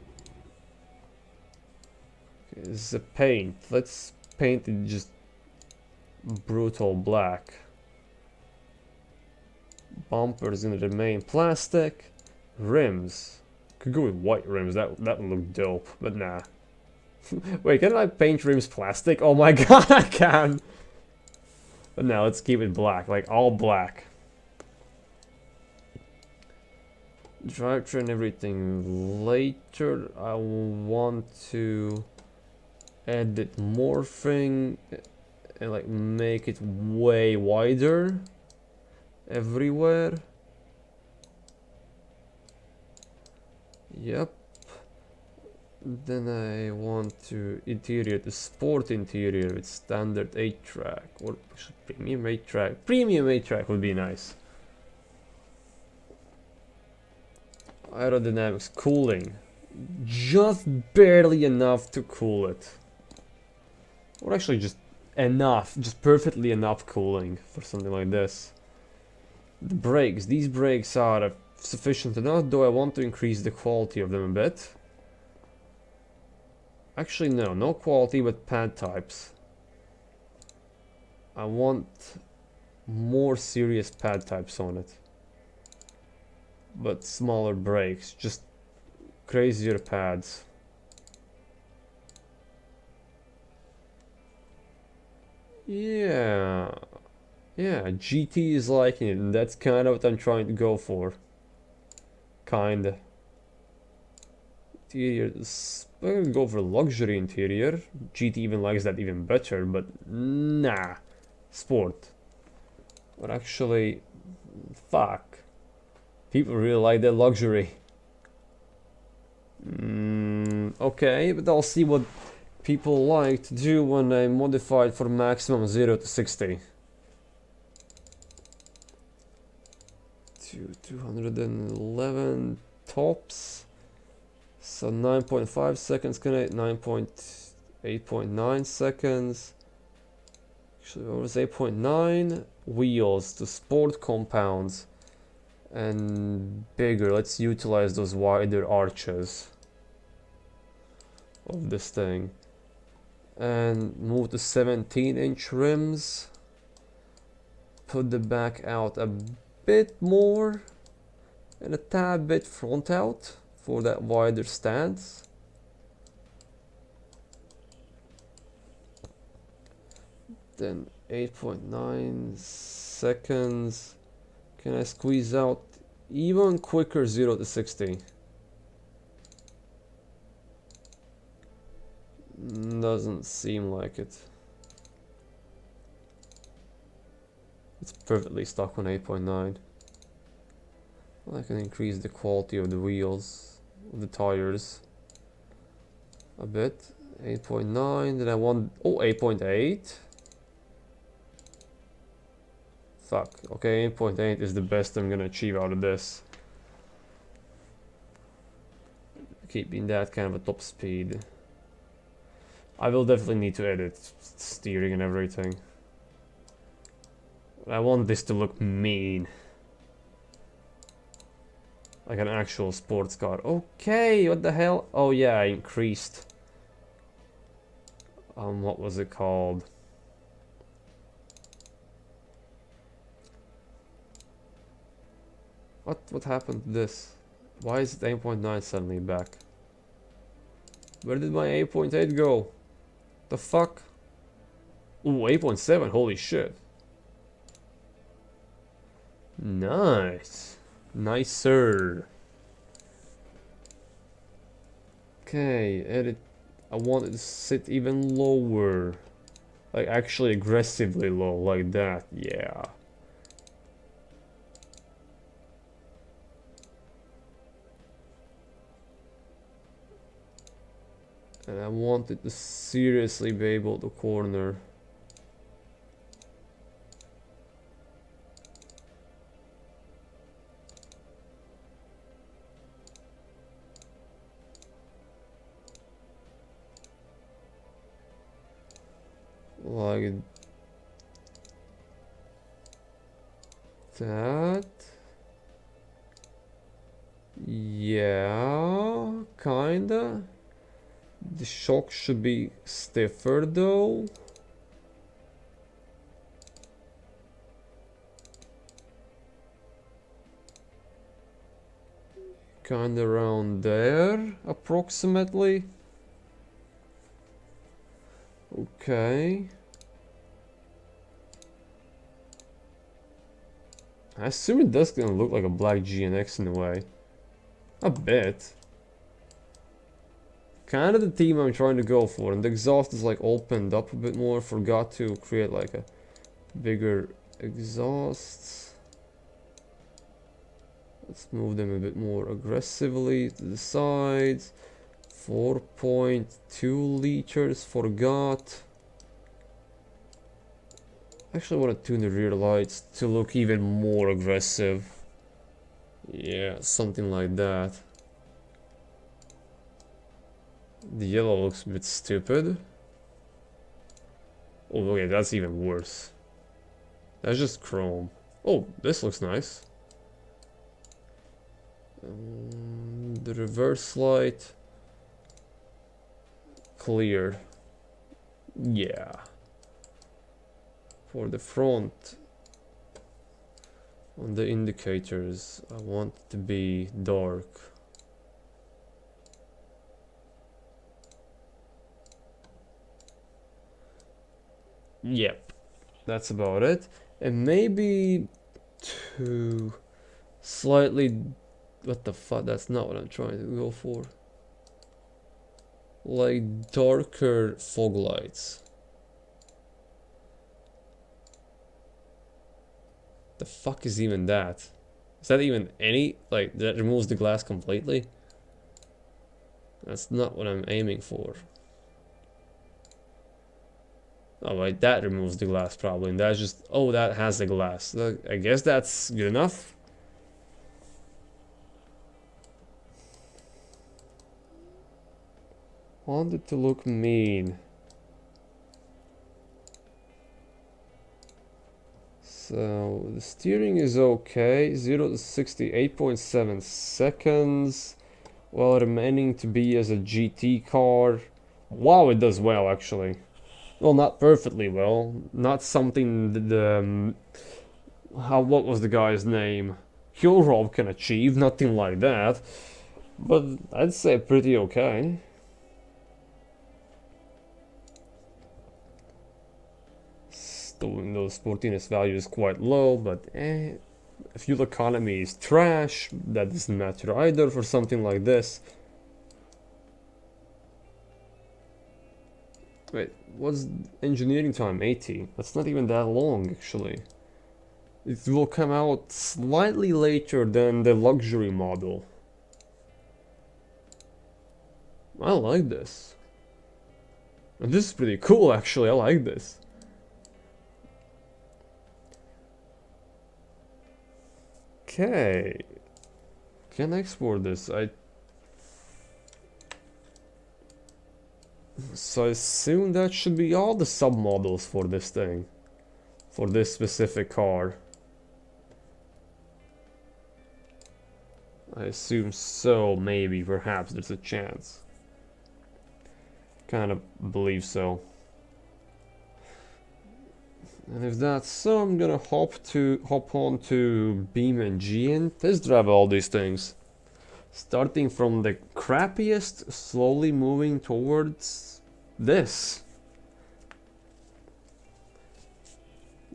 Okay, this is a paint. Let's paint it just brutal black. Bumpers gonna remain plastic. Rims. Could go with white rims. That would look dope, but nah. Wait, can I paint rims plastic? Oh my god, I can! But now let's keep it black, like all black. Drivetrain, everything later. I want to edit morphing and like make it way wider. everywhere. Yep. Then I want to interior the sport interior with standard 8 track or premium 8 track. Premium 8 track would be nice. Aerodynamics cooling. Just barely enough to cool it. Or actually just enough, just perfectly enough cooling for something like this. The brakes, these brakes are sufficient enough, though I want to increase the quality of them a bit. Actually no quality but pad types. I want more serious pad types on it. But smaller brakes, just crazier pads. Yeah, GT is liking it, and that's kind of what I'm trying to go for. Kinda. Interior, I'm gonna go for luxury interior. GT even likes that even better, but nah. Sport. But actually, fuck. People really like that luxury. Okay, but I'll see what people like to do when I modify it for maximum 0 to 60. 211 tops. So 9.5 seconds connect, 8.9 seconds. Actually, what was 8.9? Wheels to sport compounds and bigger. Let's utilize those wider arches of this thing and move to 17-inch rims. Put the back out a bit more and a tad bit front out for that wider stance. Then 8.9 seconds. Can I squeeze out even quicker 0 to 60? Doesn't seem like it. It's perfectly stuck on 8.9. I can increase the quality of the wheels, of the tires a bit. 8.9, then I want, 8.8. Fuck, okay, 8.8 is the best I'm gonna achieve out of this. Keeping that kind of a top speed. I will definitely need to edit steering and everything. I want this to look mean. Like an actual sports car. Okay, what the hell? Oh yeah, I increased. What was it called? What happened to this? Why is it 8.9 suddenly back? Where did my 8.8 go? The fuck? Ooh, 8.7, holy shit. Nice. Nicer. Okay, edit. I want it to sit even lower. Like actually aggressively low, like that, yeah. And I want it to seriously be able to corner. Like that. Yeah, kinda. The shock should be stiffer though. Kinda around there, approximately. Okay. I assume it does gonna look like a black GNX in a way. A bit. Kind of the theme I'm trying to go for, and the exhaust is like opened up a bit more. Forgot to create like a bigger exhaust. Let's move them a bit more aggressively to the sides. 4.2 liters, forgot. Actually, I want to tune the rear lights to look even more aggressive. Yeah, something like that. The yellow looks a bit stupid. Oh, okay, that's even worse. That's just chrome. Oh, this looks nice. The reverse light. Clear. Yeah. For the front, on the indicators, I want it to be dark. Yep, that's about it. And maybe to slightly... What the fuck, that's not what I'm trying to go for. Like darker fog lights. The fuck is even that? Is that even any... Like, that removes the glass completely? That's not what I'm aiming for. Oh, wait, that removes the glass probably, and that's just... Oh, that has the glass. I guess that's good enough. Want it to look mean. So, the steering is okay. 0 to 60, 8.7 seconds. While remaining to be as a GT car. Wow, it does well, actually. Well, not perfectly well. Not something that what was the guy's name? Hillrob can achieve, nothing like that. But I'd say pretty okay. Those sportiness value is quite low, but fuel economy is trash. That doesn't matter either for something like this. Wait, what's engineering time? 80. That's not even that long, actually. It will come out slightly later than the luxury model. I like this. And this is pretty cool, actually. I like this. Okay. Can I export this? So I assume that should be all the submodels for this thing. For this specific car. I assume so, maybe, perhaps there's a chance. Kind of believe so. And if that's so, I'm gonna hop on to beam.ng and test drive all these things. Starting from the crappiest, slowly moving towards this.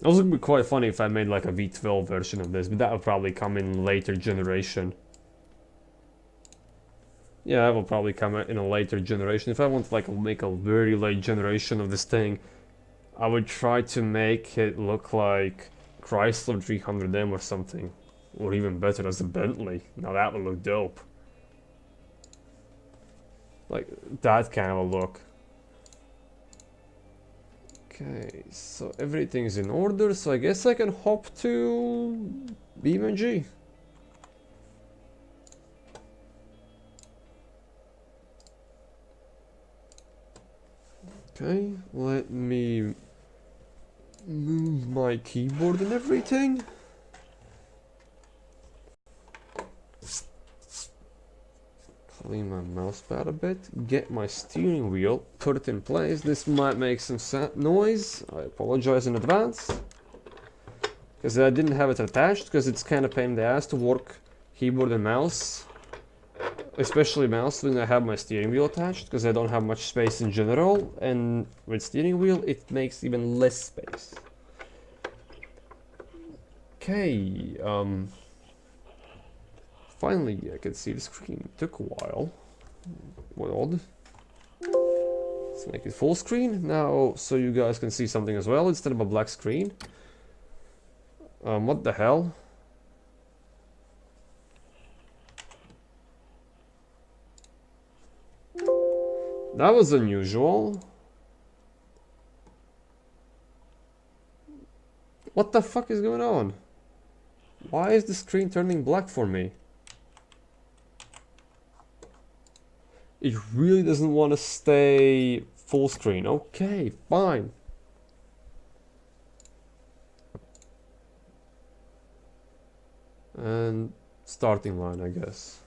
It would be quite funny if I made like a V12 version of this, but that would probably come in later generation. Yeah, that will probably come in a later generation. If I want to like make a very late generation of this thing, I would try to make it look like Chrysler 300M or something. Or even better, as a Bentley. Now that would look dope. Like that kind of a look. Okay, so everything's in order, so I guess I can hop to beam.ng. Okay, let me move my keyboard and everything. Clean my mouse pad a bit, get my steering wheel, put it in place. This might make some noise, I apologize in advance. Because I didn't have it attached, because it's kind of pain in the ass to work keyboard and mouse. Especially mouse when I have my steering wheel attached, because I don't have much space in general, and with steering wheel it makes even less space. Okay, finally I can see the screen. It took a while. What odd. Let's make it full screen now, so you guys can see something as well instead of a black screen. What the hell? That was unusual. What the fuck is going on? Why is the screen turning black for me? It really doesn't want to stay full screen. Okay, fine. And starting line, I guess.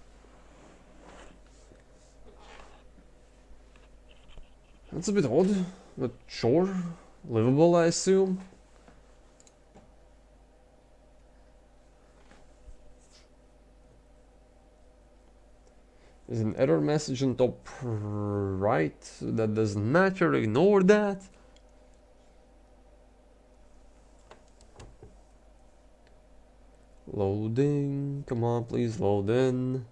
That's a bit odd, but sure. Livable, I assume. There's an error message on top right. That doesn't matter, ignore that. Loading, come on, please load in.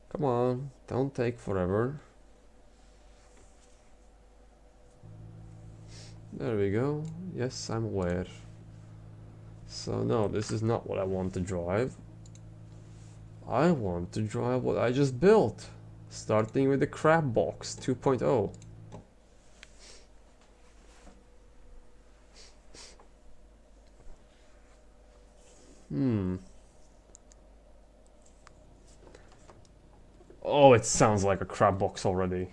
Come on, don't take forever. There we go. Yes, I'm aware. So no, this is not what I want to drive. I want to drive what I just built, starting with the crab box 2.0. Oh, it sounds like a crab box already.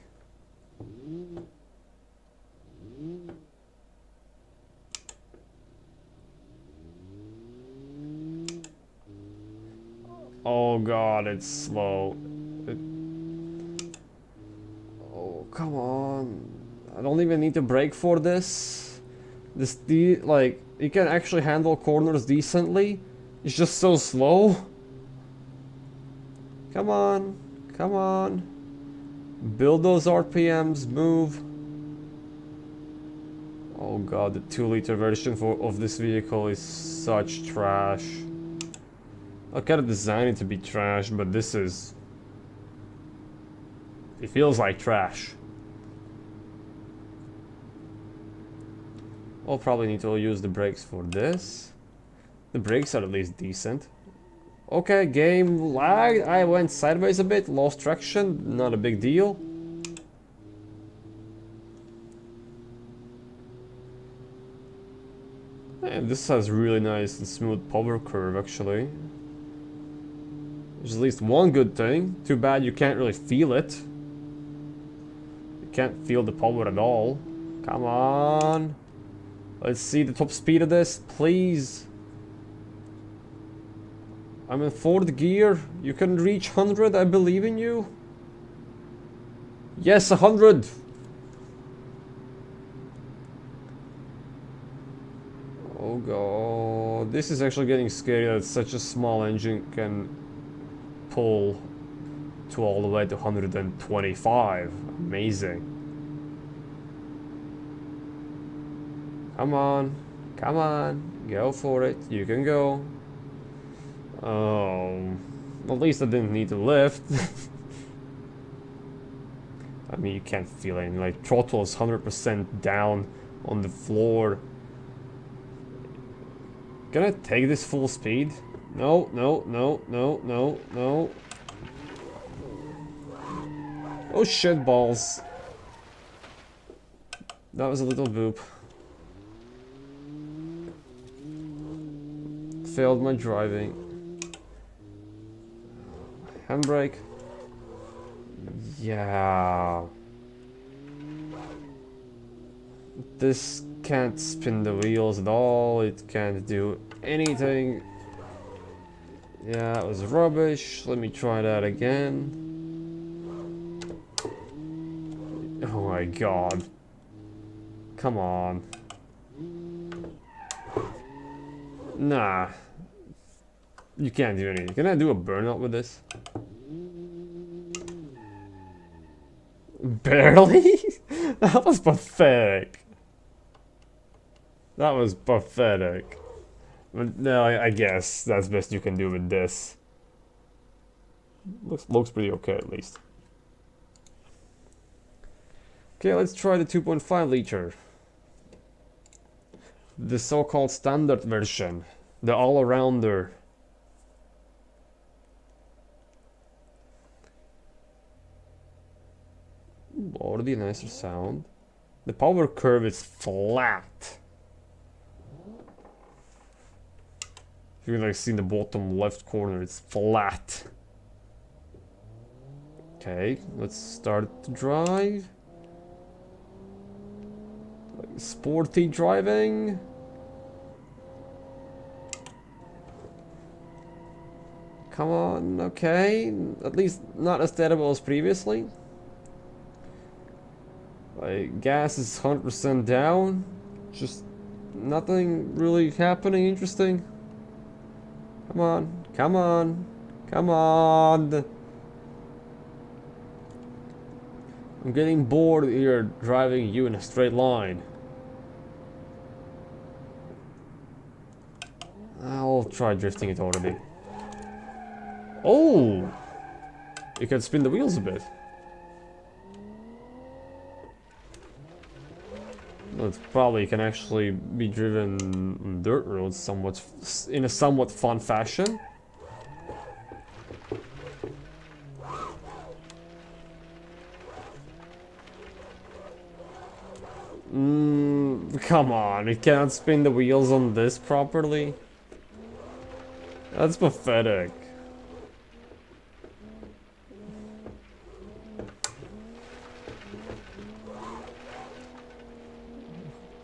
Oh god, it's slow. Oh, come on. I don't even need to brake for this. Like, you can actually handle corners decently. It's just so slow. Come on. Come on. Build those RPMs, move. Oh god, the 2-liter version of this vehicle is such trash. I kind of designed it to be trash, but this is... It feels like trash. I'll probably need to use the brakes for this. The brakes are at least decent. Okay, game lagged. I went sideways a bit, lost traction, not a big deal. And this has really nice and smooth power curve actually. There's at least one good thing. Too bad you can't really feel it. You can't feel the power at all. Come on. Let's see the top speed of this, please. I'm in 4th gear. You can reach 100, I believe in you. Yes, 100. Oh god. This is actually getting scary that such a small engine can pull to all the way to 125. Amazing. Come on. Come on. Go for it. You can go. Oh, at least I didn't need to lift. I mean, you can't feel anything. Like, throttle is 100% down on the floor. Can I take this full speed? No, no, no, no, no, no. Oh shit balls. That was a little boop. Failed my driving. Handbrake. Yeah. This can't spin the wheels at all. It can't do anything. Yeah, it was rubbish. Let me try that again. Oh my god. Come on. Nah. You can't do anything. Can I do a burnout with this? Barely? That was pathetic. That was pathetic. But no, I guess that's best you can do with this. Looks pretty okay at least. Okay, let's try the 2.5 liter. The so-called standard version. The all-arounder. already a nicer sound. The power curve is flat. If you can like see in the bottom left corner, it's flat. Okay, let's start to drive. Like sporty driving. Come on, okay. At least not as terrible as previously. Like, gas is 100% down. Just nothing really happening interesting. Come on, come on, come on. I'm getting bored here driving you in a straight line. I'll try drifting it already. Oh! You can spin the wheels a bit. It probably can actually be driven on dirt roads in a somewhat fun fashion. Come on, it cannot spin the wheels on this properly. That's pathetic.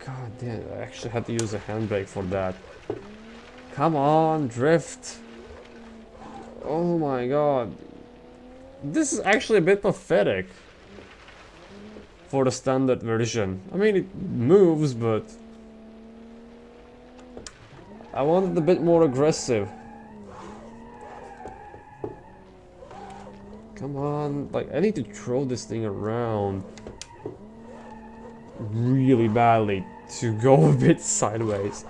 God damn, I actually had to use a handbrake for that. Come on, drift. Oh my god. This is actually a bit pathetic for the standard version. I mean, it moves, but I wanted a bit more aggressive. Come on, like, I need to throw this thing around really badly to go a bit sideways.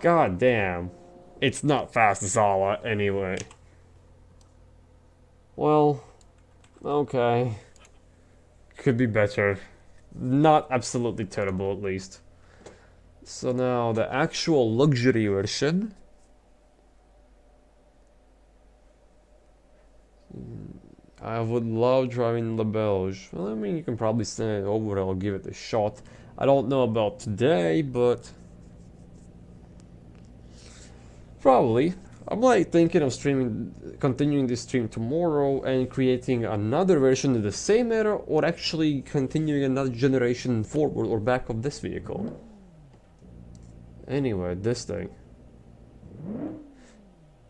God damn. It's not fast as all anyway. Well, okay. Could be better. Not absolutely terrible, at least. So now the actual luxury version. I would love driving La Belge. Well, I mean, you can probably send it over. I'll give it a shot. I don't know about today, but probably. I'm like thinking of continuing this stream tomorrow and creating another version of the same era, or actually continuing another generation forward or back of this vehicle. Anyway, this thing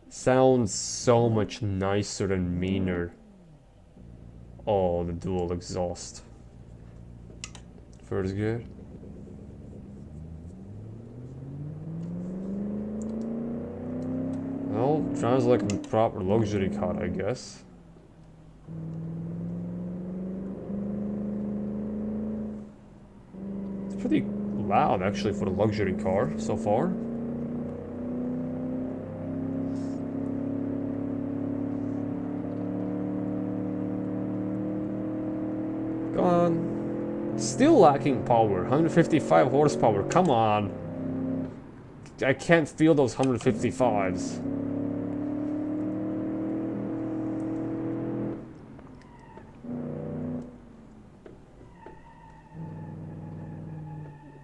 sounds so much nicer and meaner. Oh, the dual exhaust. First gear. Well, drives like a proper luxury car, I guess. It's pretty loud, actually, for a luxury car so far. Come on. Still lacking power. 155 horsepower. Come on. I can't feel those 155s.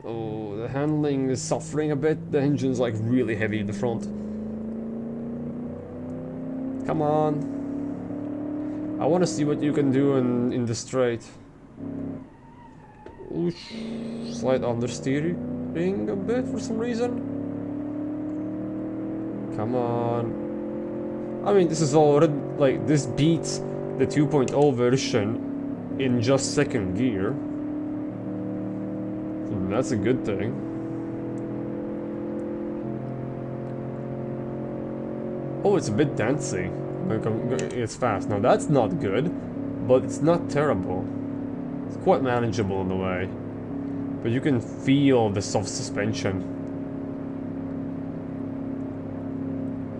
Oh, the handling is suffering a bit. The engine's like really heavy in the front. Come on. I want to see what you can do in the straight. Oosh, slight understeering a bit for some reason. Come on. I mean, this is already, like, this beats the 2.0 version in just second gear. So that's a good thing. Oh, it's a bit dancey. It's fast. Now that's not good, but it's not terrible. It's quite manageable in a way. But you can feel the soft suspension.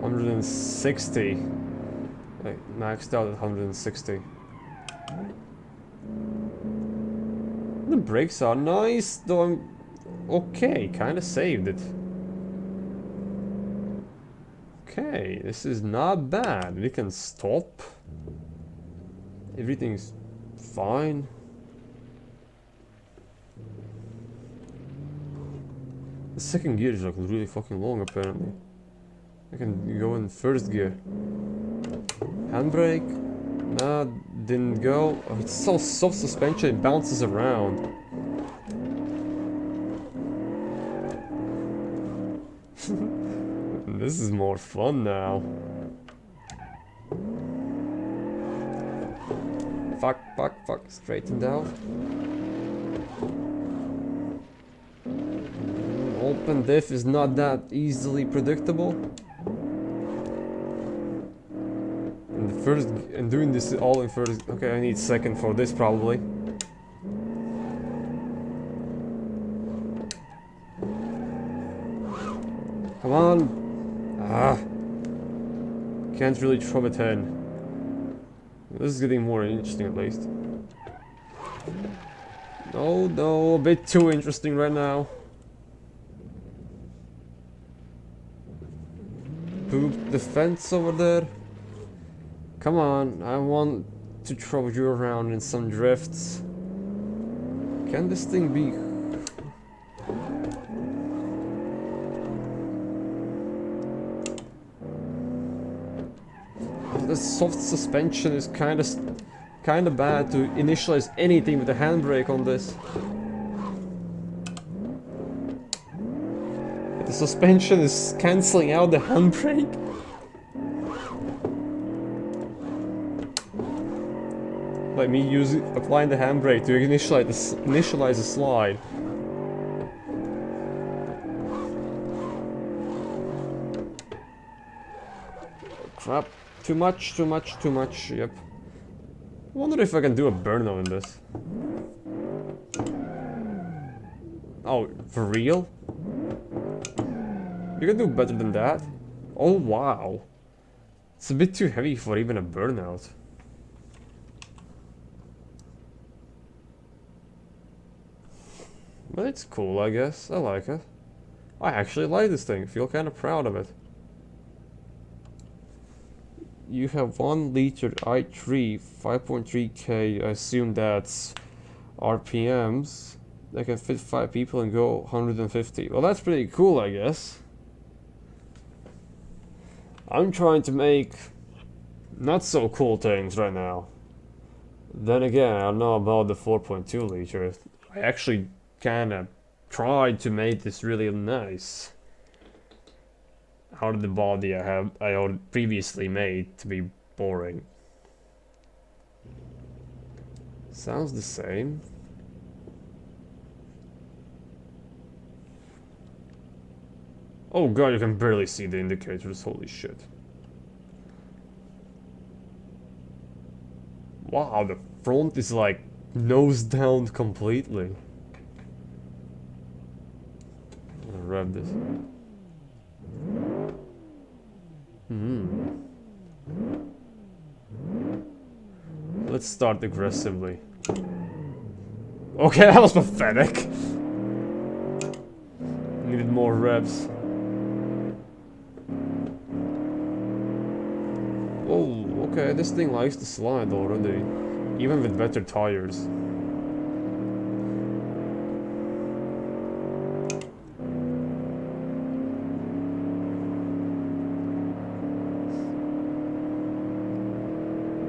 160. Like, maxed out at 160. The brakes are nice, though I'm okay, kinda saved it. Okay, this is not bad. We can stop. Everything's fine. The second gear is like really fucking long apparently. I can go in first gear. Handbrake? Nah, didn't go. Oh, it's so soft suspension, it bounces around. This is more fun now. Fuck, straightened out. Open diff is not that easily predictable. And doing this all in first. Okay, I need second for this probably. Come on. Ah. Can't really throw a 10. This is getting more interesting at least. No, a bit too interesting right now. Poop the fence over there. Come on, I want to throw you around in some drifts. Can this thing be... The soft suspension is kinda bad to initialize anything with a handbrake on this. The suspension is cancelling out the handbrake. Like me applying the handbrake to initialize the slide. Crap. Too much, yep. I wonder if I can do a burnout in this. Oh, for real? You can do better than that? Oh wow. It's a bit too heavy for even a burnout. But it's cool, I guess. I like it. I actually like this thing. Feel kind of proud of it. You have 1 liter i3, 5.3k. I assume that's RPMs. That can fit 5 people and go 150. Well, that's pretty cool, I guess. I'm trying to make not so cool things right now. Then again, I don't know about the 4.2 liter. I actually kinda tried to make this really nice. Out of the body I already previously made to be boring. Sounds the same. Oh god, you can barely see the indicators, holy shit. Wow, the front is like nose down completely. I'm gonna rev this. Let's start aggressively. Okay, that was pathetic. Needed more revs. Oh, okay, this thing likes to slide already. Even with better tires.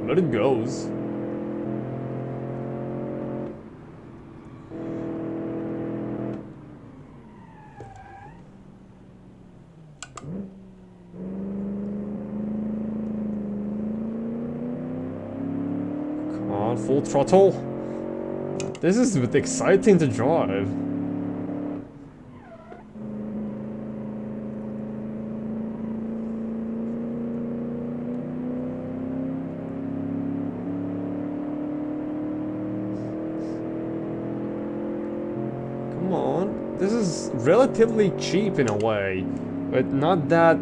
But it goes. Come on, full throttle. This is a bit exciting to drive. Come on. This is relatively cheap in a way, but not that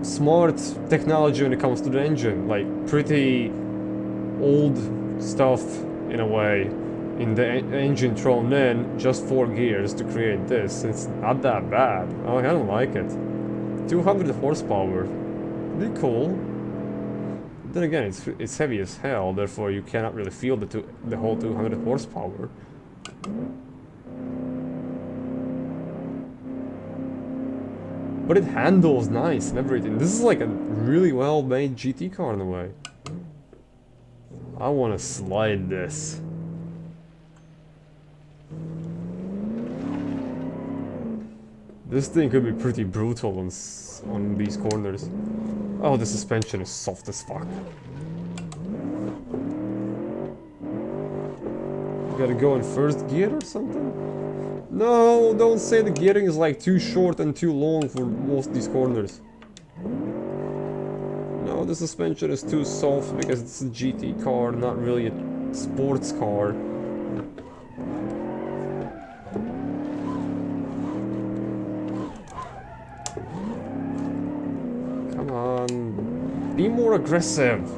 smart technology when it comes to the engine. Like, pretty old stuff in a way. In the engine thrown in, just 4 gears to create this. It's not that bad. Oh, I don't like it. 200 horsepower. Pretty cool. Then again, it's heavy as hell, therefore you cannot really feel the whole 200 horsepower. But it handles nice and everything. This is like a really well-made GT car in a way. I want to slide this. This thing could be pretty brutal on these corners. Oh, the suspension is soft as fuck. Gotta go in first gear or something? No, don't say the gearing is like too short and too long for most of these corners. No, the suspension is too soft because it's a GT car, not really a sports car. Come on, be more aggressive.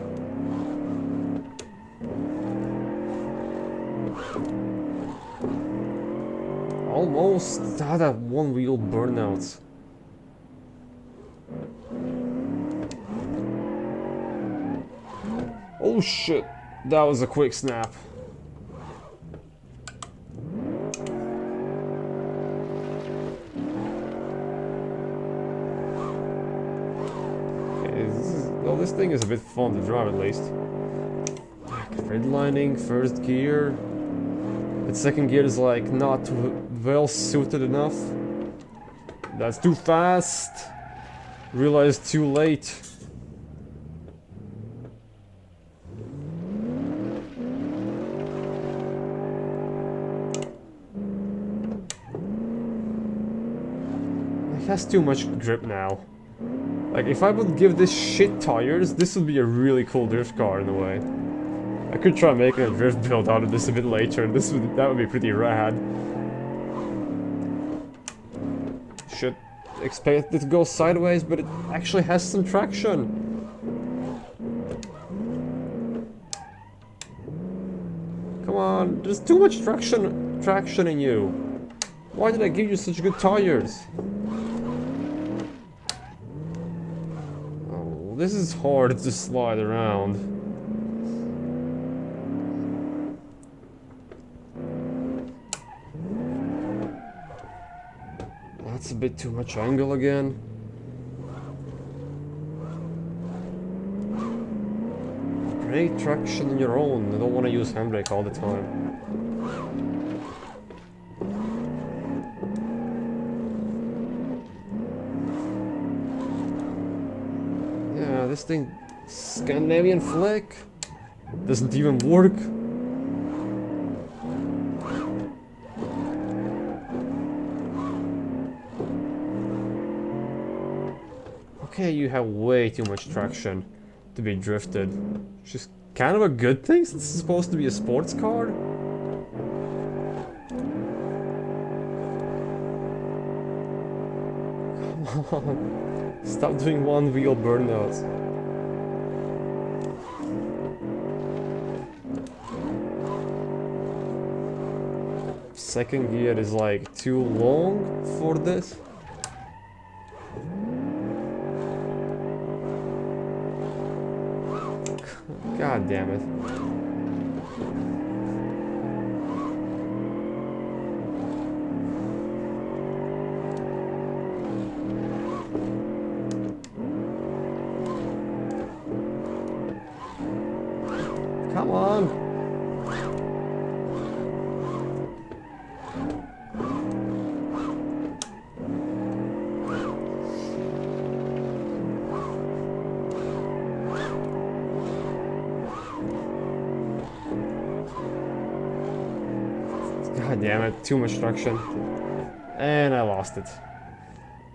Almost had that one wheel burnout. Oh shit, that was a quick snap. Okay, well, this thing is a bit fun to drive at least. Redlining, first gear. The second gear is like not well suited enough. That's too fast. Realized too late. It has too much grip now. Like if I would give this shit tires, this would be a really cool drift car in a way. I could try making a drift build out of this a bit later. That would be pretty rad. Should expect it to go sideways, but it actually has some traction. Come on, there's too much traction in you. Why did I give you such good tires? Oh, this is hard to slide around. That's a bit too much angle again. Brake traction on your own. I don't want to use handbrake all the time. Yeah, this thing, Scandinavian flick, doesn't even work. Okay, you have way too much traction to be drifted. Which is kind of a good thing since it's supposed to be a sports car. Come on. Stop doing one wheel burnouts. Second gear is like too long for this. God damn it. Come on. God damn it, too much traction. And I lost it.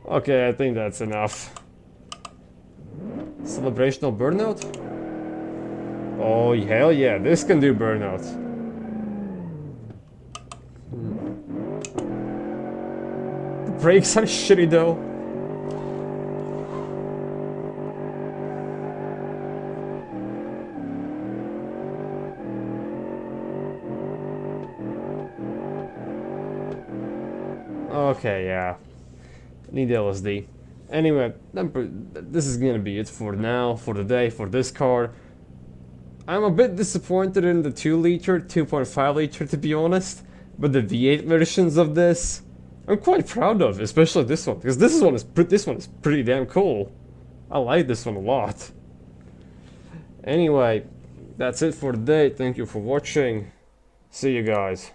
Okay, I think that's enough. Celebrational burnout? Oh, hell yeah, this can do burnout. The brakes are shitty though. Okay, yeah. Need LSD. Anyway, this is gonna be it for now, for the day, for this car. I'm a bit disappointed in the 2 liter, 2.5 liter to be honest, but the V8 versions of this, I'm quite proud of, especially this one, because this one is pretty damn cool. I like this one a lot. Anyway, that's it for today. Thank you for watching. See you guys.